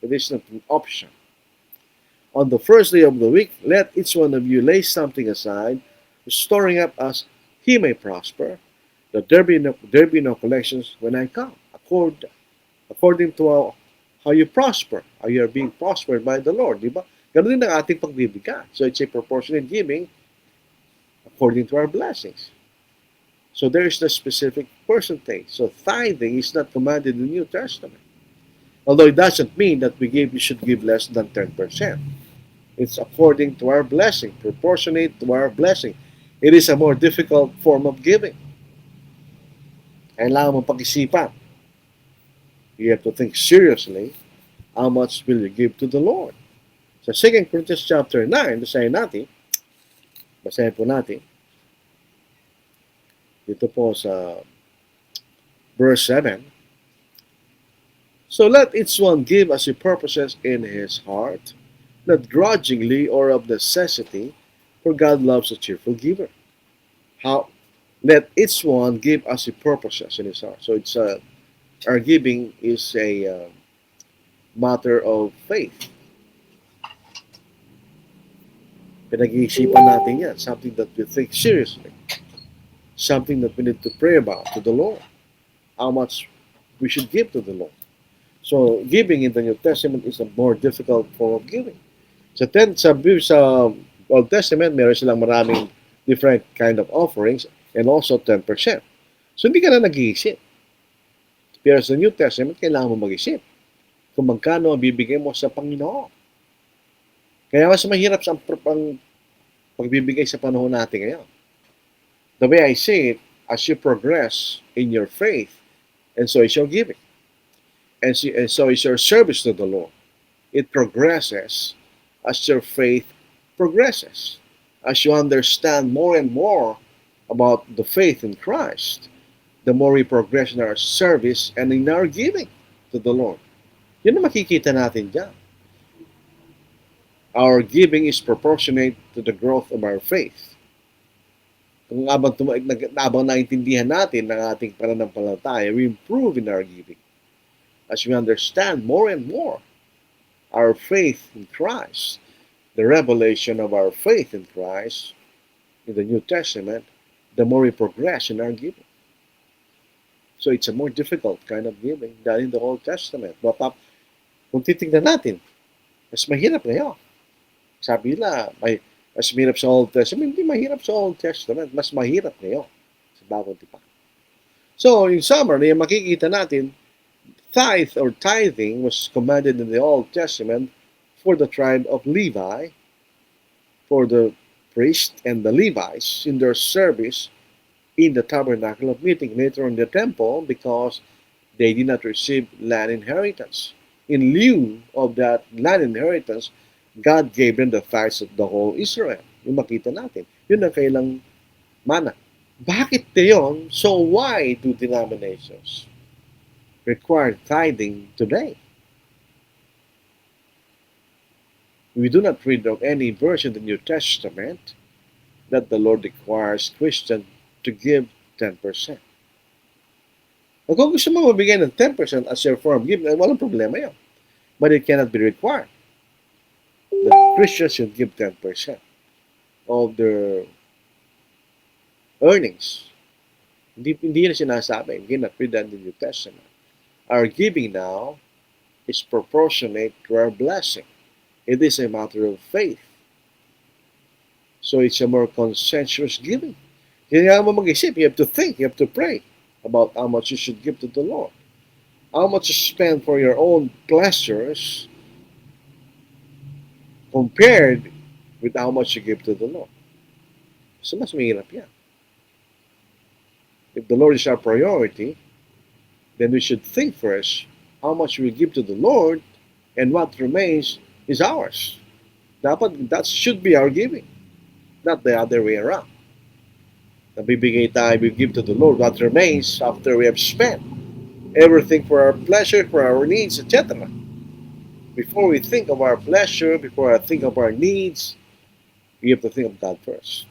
Speaker 2: It is not an option. On the first day of the week, let each one of you lay something aside, storing up as he may prosper, that there be no collections when I come, according to how you prosper, how you are being prospered by the Lord, di ba? Ganun din ang ating pagbibigay. So it's a proportionate giving according to our blessings. So there is the specific percentage. So tithing is not commanded in the New Testament. Although it doesn't mean that you should give less than 10%. It's according to our blessing, proportionate to our blessing. It is a more difficult form of giving. Kailangan mong pag-isipan. You have to think seriously, how much will you give to the Lord? Sa 2 Corinthians chapter 9, basahin po natin, dito po sa verse 7. So let each one give as he purposes in his heart, not grudgingly or of necessity, for God loves a cheerful giver. How? Let each one give as he purposes in his heart. So it's our giving is a matter of faith. Pinag-iisipan natin yan. Something that we think seriously. Something that we need to pray about to the Lord. How much we should give to the Lord. So, giving in the New Testament is a more difficult form of giving. Sa Old Testament, meron silang maraming different kind of offerings and also 10%. So, hindi ka na nag-iisip. Pero sa New Testament, kailangan mo mag-isip kung magkano ang bibigay mo sa Panginoon. Kaya mas mahirap sa pagbibigay sa panahon natin ngayon. The way I say it, as you progress in your faith, and so is your giving. And so is your service to the Lord. It progresses as your faith progresses. As you understand more and more about the faith in Christ, the more we progress in our service and in our giving to the Lord. Yun ang makikita natin dyan. Our giving is proportionate to the growth of our faith. Kung abang naintindihan natin ng ating pananampalataya, we improve in our giving. As we understand more and more our faith in Christ, the revelation of our faith in Christ in the New Testament, the more we progress in our giving. So it's a more difficult kind of giving than in the Old Testament. Kung titignan natin, mas mahirap ngayon. Sabi nila, mas mahirap sa Old Testament. Hindi mahirap sa Old Testament. Mas mahirap ngayon sa Bagong Tipan. So, in summary, makikita natin, tithe or tithing was commanded in the Old Testament for the tribe of Levi, for the priest and the Levites in their service in the tabernacle of meeting, later in the temple, because they did not receive land inheritance. In lieu of that land inheritance, God gave them the tithes of the whole Israel. Yung makita natin. Yun ang kailang mana. Bakit yun? So why do denominations require tithing today? We do not read of any verse in the New Testament that the Lord requires Christians to give 10%. O kung gusto mo mabigay ng 10% as your form of giving, walang problema yan. But it cannot be required. The Christians should give 10% of their earnings. Hindi na sinasabi. Hindi na read that in the New Testament. Our giving now is proportionate to our blessing. It is a matter of faith. So it's a more conscientious giving. Kaya mo mag-isip, you have to think, you have to pray about how much you should give to the Lord. How much you spend for your own pleasures compared with how much you give to the Lord. So mas mahirap yan. If the Lord is our priority, then we should think first how much we give to the Lord and what remains is ours. That should be our giving, not the other way around. Nabibigay tayo, we give to the Lord what remains after we have spent everything for our pleasure, for our needs, etc. Before we think of our pleasure, before I think of our needs, we have to think of God first.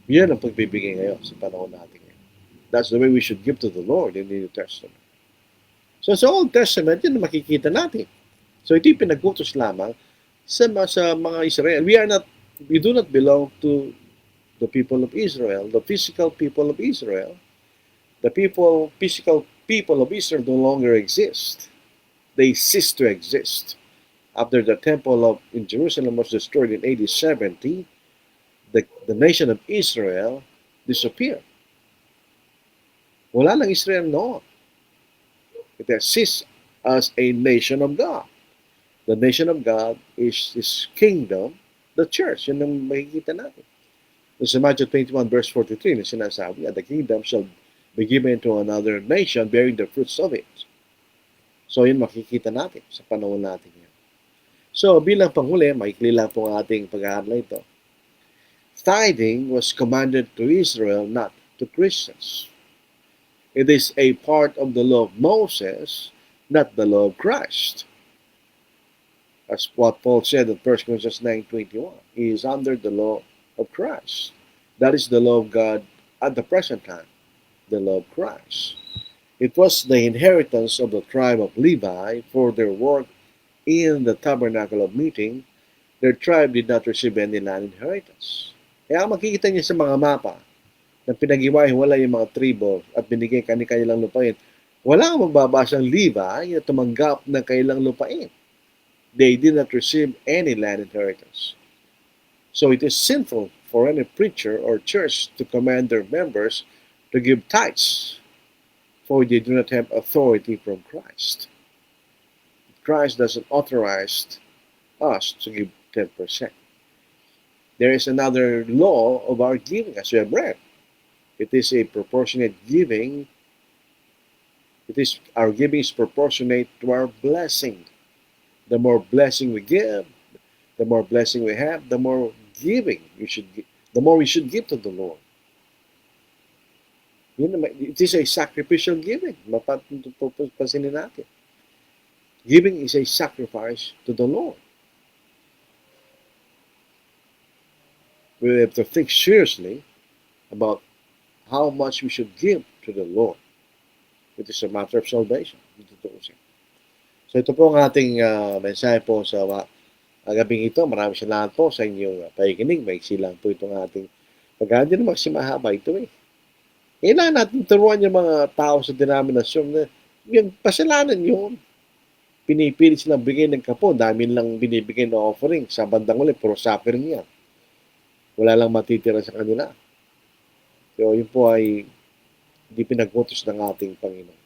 Speaker 2: Yan ang pagbibigay ngayon sa panahon natin ngayon. That's the way we should give to the Lord in the New Testament. So sa Old Testament, yun ang makikita natin. So ito yung pinagutos lamang sa mga Israel. We do not belong to the people of Israel, the physical people of Israel. The physical people of Israel no longer exist. They cease to exist. After the temple in Jerusalem was destroyed in AD 70, the nation of Israel disappear. Wala nang Israel noon. It exists as a nation of God. The nation of God is His kingdom, the church. Yun ang makikita natin. Sa Matthew 21 verse 43 na sinasabi, the kingdom shall be given to another nation bearing the fruits of it. So yun makikita natin sa panahon natin yan. So bilang panghuli, maikli lang po ang ating pag-aaral ito. Tithing was commanded to Israel, not to Christians. It is a part of the law of Moses, not the law of Christ. As what Paul said in 1 Corinthians 9:21, he is under the law of Christ. That is the law of God at the present time, the law of Christ. It was the inheritance of the tribe of Levi for their work in the tabernacle of meeting. Their tribe did not receive any land inheritance. Kaya makikita niyo sa mga mapa na pinag-iwa-hiwala yung mga tribo at binigay kanilang lupain, wala kang mababasang Levi na tumanggap ng kanilang lupain. They did not receive any land inheritance. So it is sinful for any preacher or church to command their members to give tithes, for they do not have authority from Christ. Christ doesn't authorize us to give 10%. There is another law of our giving, as we have read. It is a proportionate giving. Our giving is proportionate to our blessing. The more blessing we give, the more blessing we have, the more giving we should give, the more we should give to the Lord. It is a sacrificial giving. Mapapansinin natin. Giving is a sacrifice to the Lord. We have to think seriously about how much we should give to the Lord. It is a matter of salvation. So ito po ang ating mensahe po sa gabing ito. Maraming salamat po sa inyong pakikinig. Maiksi lang po itong ating pag-aaral. Hindi naman kasi mahaba ito eh. Kailangan natin turuan yung mga tao sa denominasyon na yung pasalanan yun. Pinipilit silang bigay ng kapo. Dami lang binibigay na offering. Sa bandang ulit, puro suffering yan. Wala lang matitira sa kanila. So yun po ay hindi pinag-utos ng ating Panginoon.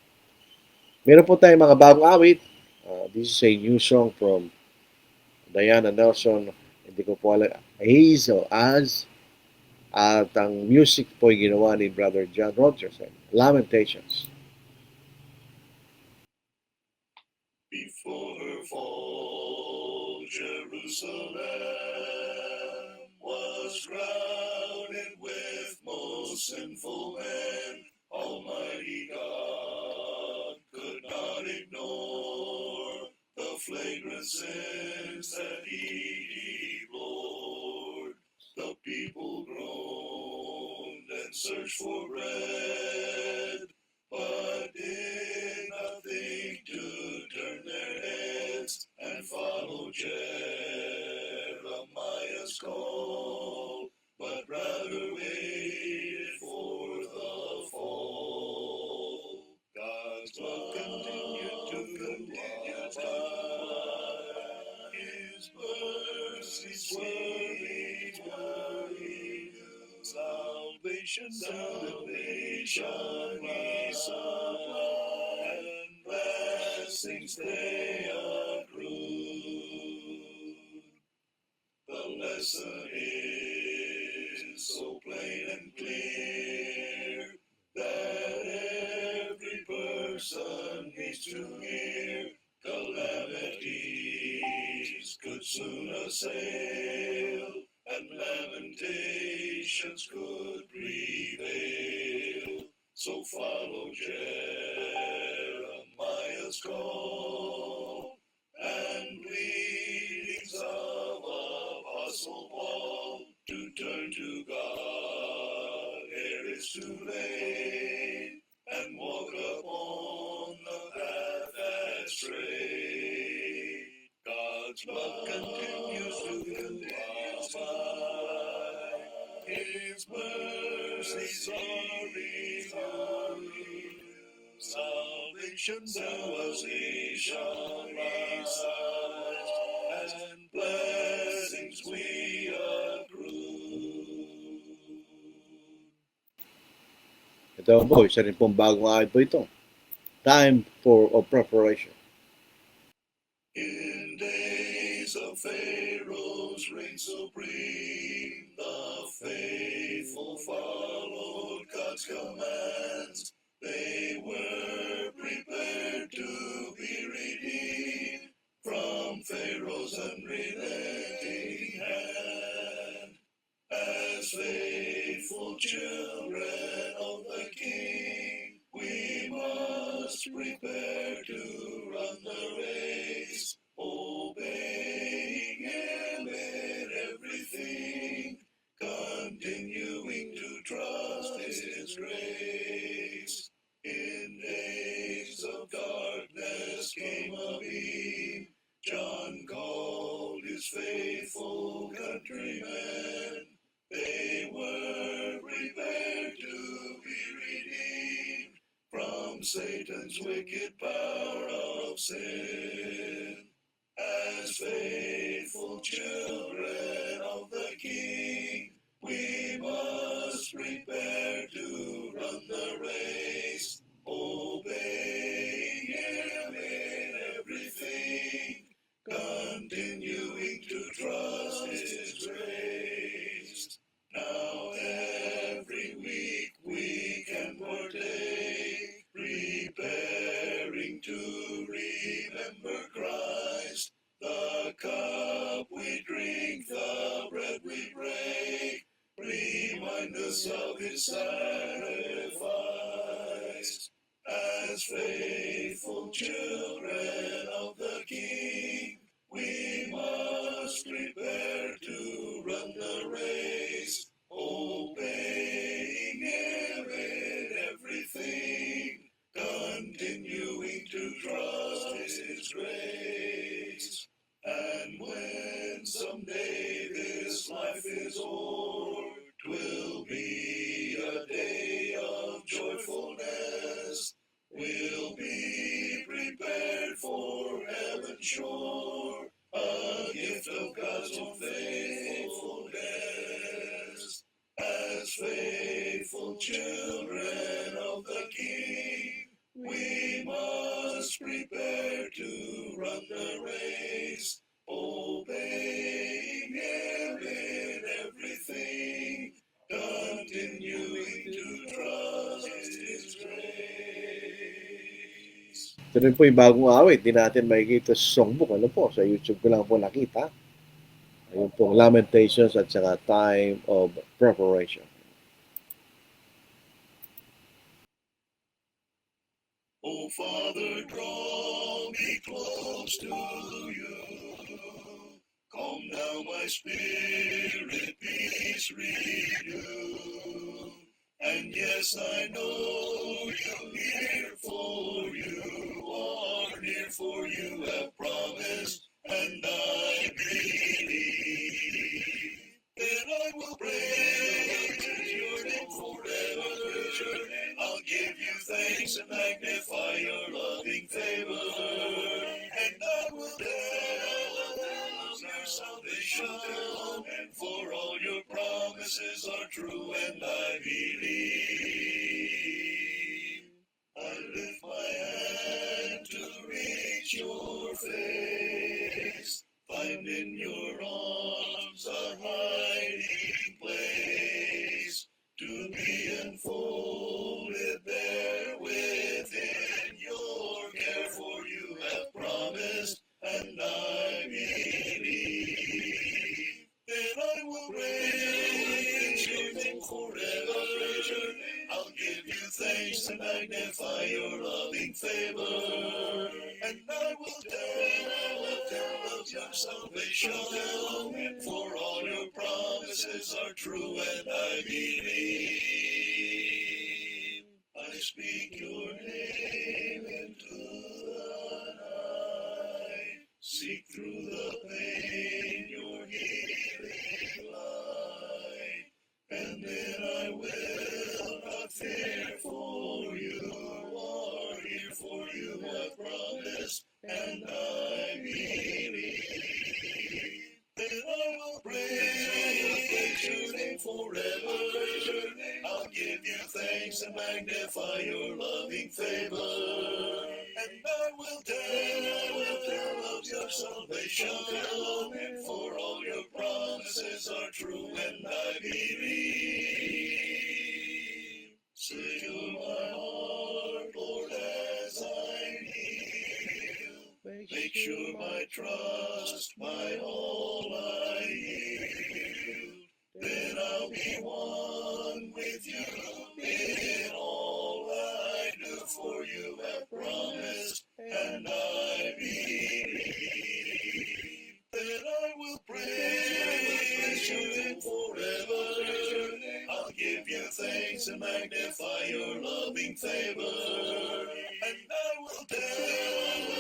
Speaker 2: Meron po tayong mga bagong awit. This is a new song from Diana Nelson. Hindi ko po alam. Hazel Az. At ang music po ay ginawa ni Brother John Rogers. Lamentations.
Speaker 1: Before her fall, Jerusalem was crowded with most sinful men. Almighty God could not ignore the flagrant sins that He deplored. The people groaned and searched for bread, but did not think to turn their heads and follow Jeremiah's call, but rather waited for the fall. God's love continued to abide. His mercies were renewed. Salvation we supply, and blessings they accrue. The lesson is so plain and clear that every person needs to hear. Calamities could soon assail, and lamentations could prevail. So follow Jeremiah's call and pleadings of Apostle Paul to turn to God ere it's too late, and walk upon the path that's straight. God's love continues to abide. His mercies are renewed. Salvation through us He shall rise, and blessings we accrue.
Speaker 2: Ito po, isa rin pong bagong awit po ito. Time for preparation.
Speaker 1: In days of Pharaoh's reign supreme, the faithful followed God's commands. They were prepared to be redeemed from Pharaoh's unrelenting hand. As faithful children of the King, we must prepare to run the race, obeying Him in everything, continuing to trust His grace. In days of darkness came a beam. John called his faithful countrymen. They were prepared to be redeemed from Satan's wicked power of sin. As faithful children of the King, we must prepare to run the race, obeying Him in everything, continuing to trust His grace. Now every week we can partake, preparing to remember Christ. The cup we drink, the bread we break, remind us of His sacrifice. As faithful children of the King, we must prepare to run the race, obeying Him in everything, continuing to trust His grace. And when someday this life is o'er, 'twill be a day of joyfulness. We'll be prepared for heaven's shore, a gift of God's own faithfulness. As faithful children of the King, we must prepare to run the race, obeying Him in everything, continuing to trust His grace.
Speaker 2: Ito rin po yung bagong awit. Di natin makikita sa songbook. Ano po? Sa YouTube ko lang po nakita. Ayun po, Lamentations at saka Time of Preparation.
Speaker 1: Oh, Father, draw me close to you. Calm down my spirit, peace renew. And yes, I know you're here for you are near for you have promised, and I believe. Then I will praise your name forever. I'll give you thanks and magnify your loving favor. And I will tell of your salvation, for all your promises are true, and I believe. I lift my hand to reach your face, find in your arms a hiding place, to be enfolded there within your care, for you have promised, and I believe. Then I will praise your name forever. I'll give you thanks and magnify your loving favor. And I will tell of your salvation, for all your promises are true, and I believe. I speak your name into the night, seek through the pain your healing light, and then I will not fear, for you are here, for you have promised, and I believe. Then I will praise your name forever. I'll give you thanks and magnify your loving favor. And I will tell of your salvation, for all your promises are true, and I believe. Secure my heart, Lord, as I kneel. Make sure my trust, my all I yield. Then I'll be one with you in all I do, for you have promised, and I believe. Then I will praise you forever. I'll give you thanks and magnify your loving favor. And I will tell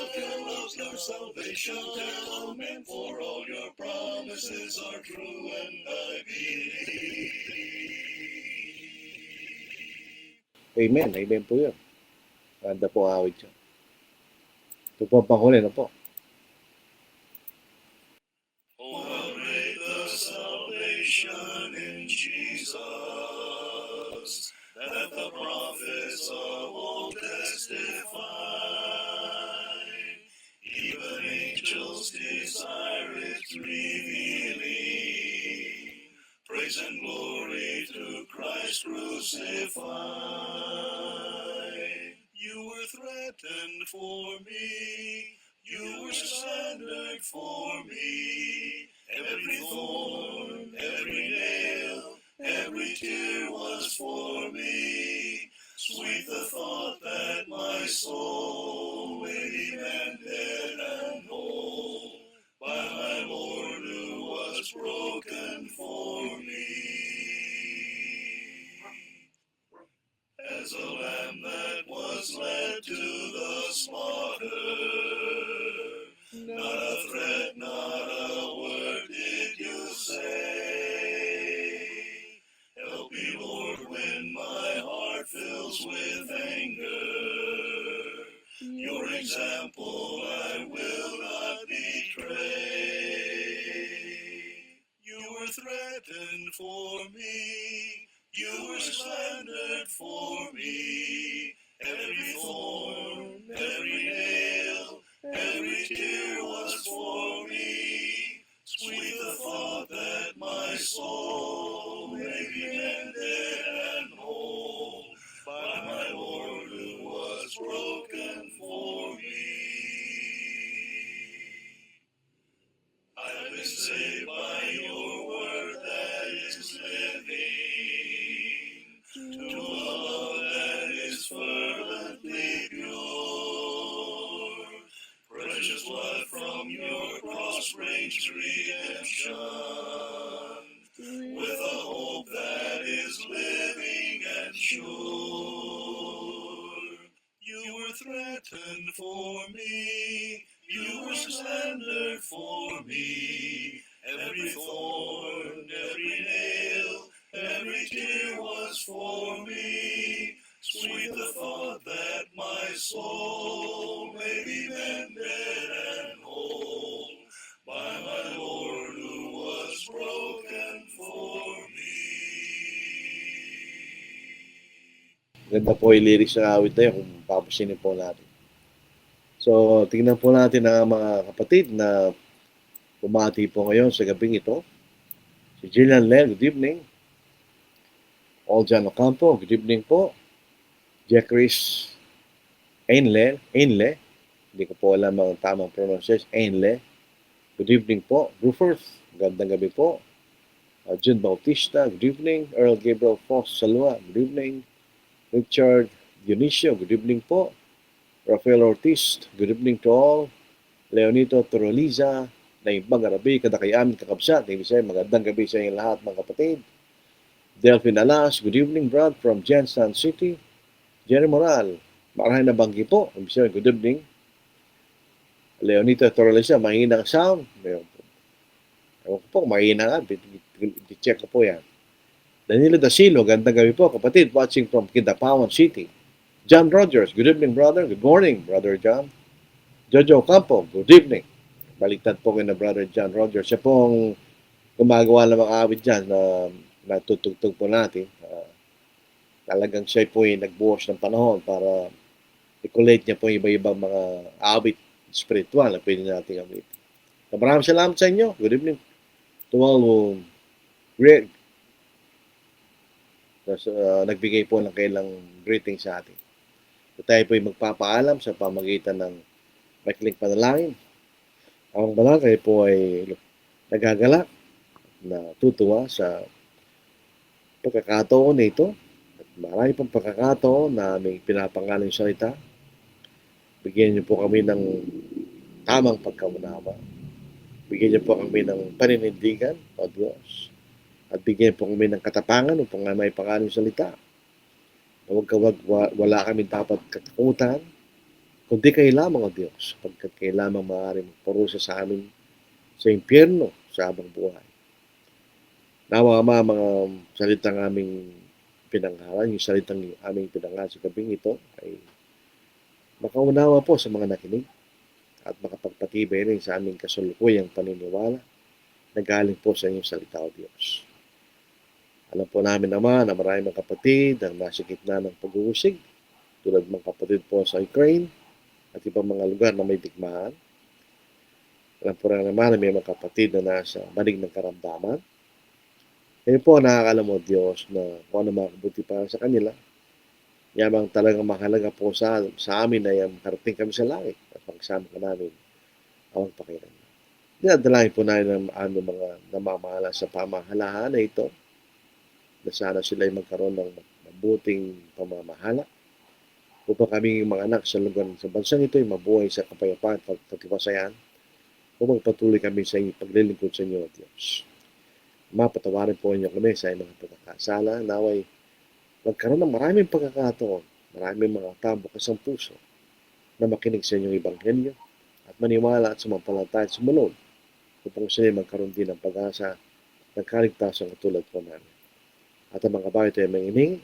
Speaker 1: of your salvation, and for all your promises are true, and I believe.
Speaker 2: Amen. Amen po yun. Ganda po awit yun. Ito po ang panghuli na po.
Speaker 1: Oh, how great the salvation in Jesus, that the prophets of old testify. Even angels desire its revealing. Praise and glory through Christ crucified. You were threatened for me. You were slandered for me. Every thorn, every nail, every tear was for me. Sweet the thought that my soul may be mended and whole by my Lord who was broken for me. As a lamb that was led to the slaughter, not a threat, not a word did you say. Help me, Lord, when my heart fills with anger. Your example I will not betray. You were threatened for me. You were slandered for me. Every thorn, every nail, every tear was for me. Sweet the thought that my soul may be mended and whole by my Lord who was broken for me. I've been saved by your word that is living, to a love that is fervently pure. Precious blood from your cross brings redemption, with a hope that is living and sure. You were threatened for me. You were slandered for me. Every thorn, every nail, every tear was for me. Sweet the thought that my soul may be mended and whole by my Lord who was broken for me.
Speaker 2: Ganda po yung lyrics ng awit na yun kung papasinin po natin. So, tingnan po natin ang mga kapatid na bumati po ngayon sa gabing ito. Si Jillian Len, good evening. Oljan Ocampo, good evening po. Jack Chris Ainle, hindi ko po alam ang tamang pronunciation, Ainle. Good evening po. Rufus, magandang gabi po. Jun Bautista, good evening. Earl Gabriel Foss Salua, good evening. Richard Dionisio, good evening po. Rafael Ortiz, good evening to all. Leonito Toroliza, na ibang garabi, kada kay amin kakabsat. Ibig sabihin, magandang gabi sa inyong lahat mga kapatid. Delphine Alas, good evening Brad from Jensen City. Jerry Moral, marahin na banggi po. Ibig sabihin, good evening. Leonito Toroliza, mahina ang sound. Ewan ko po, mahina nga. I-check ko po yan. Danilo Dasilo, gandang gabi po kapatid, watching from Kidapawan City. John Rogers, good evening brother. Good morning brother John. Jojo Campo, good evening. Baliktad po kayo na brother John Rogers. Siya pong gumagawa ng mga awit dyan na natutugtog po natin. Talagang siya po ay nagbuhos ng panahon para i-collate niya po yung iba-ibang mga awit spiritual na pwede natin gamitin. So, maraming salamat sa inyo. Good evening to all who great, nagbigay po ng kailang greeting sa atin. So, tayo po ay magpapaalam sa pamagitan ng maikling panalangin. Ang banal kayo po ay nagagalak na tutuwa sa pagkakataon nito. At marami pang pagkakataon na may pinapangalan yung salita. Bigyan niyo po kami ng tamang pagkaunawa. Bigyan niyo po kami ng paninindigan, O Diyos. At bigyan po kami ng katapangan upang may pangalan yung salita. Wala kami dapat katakutan, kundi kayo lamang, O Diyos, pagkat kayo lamang maaaring magparusa sa amin sa impyerno sa habang buhay. Nawa Ama, mga salitang aming pinanghalan, yung salitang aming pinanghalan sa gabing ito ay makaunawa po sa mga nakinig at makapagpatibay rin sa aming kasulukuyang paniniwala na galing po sa inyong salita, O Diyos. Alam po namin naman na maraming mga kapatid ang nasa gitna ng pag-uusig, tulad mga kapatid po sa Ukraine at ibang mga lugar na may digmaan. Alam po naman na may mga kapatid na nasa manig ng karamdaman. Ngayon po, nakakalam mo, Diyos, na kung ano makabuti para sa kanila, yamang talagang mahalaga po sa amin na makarating kami sa langit at magsama ka namin ang pakiramdam. Dinadalahin po namin ang aming mga namamahala sa pamahalaan na ito, na sana sila ay magkaroon ng mabuting pamamahala upang kami mga anak sa lugar sa bansang ito ay mabuhay sa kapayapaan at pagkatiwasayan upang patuloy kami sa paglilingkod sa inyo, Diyos. Mapatawarin po niyo kami sa mga pagkakasala, naway magkaroon ng maraming pagkakataon, maraming mga tao bukas ang puso na makinig sa inyong ebanghelyo at maniwala at sumampalataya at sumunod upang sila magkaroon din ng pag-asa ng kaligtasan katulad po namin. At ang mga bahay ito ay manginig,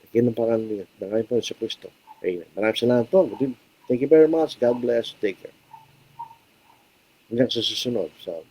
Speaker 2: nakin ng pangalan ng ngayon po sa Kristo. Amen. Maraming salamat po. Thank you very much. God bless. Take care. Hanggang sa susunod. So,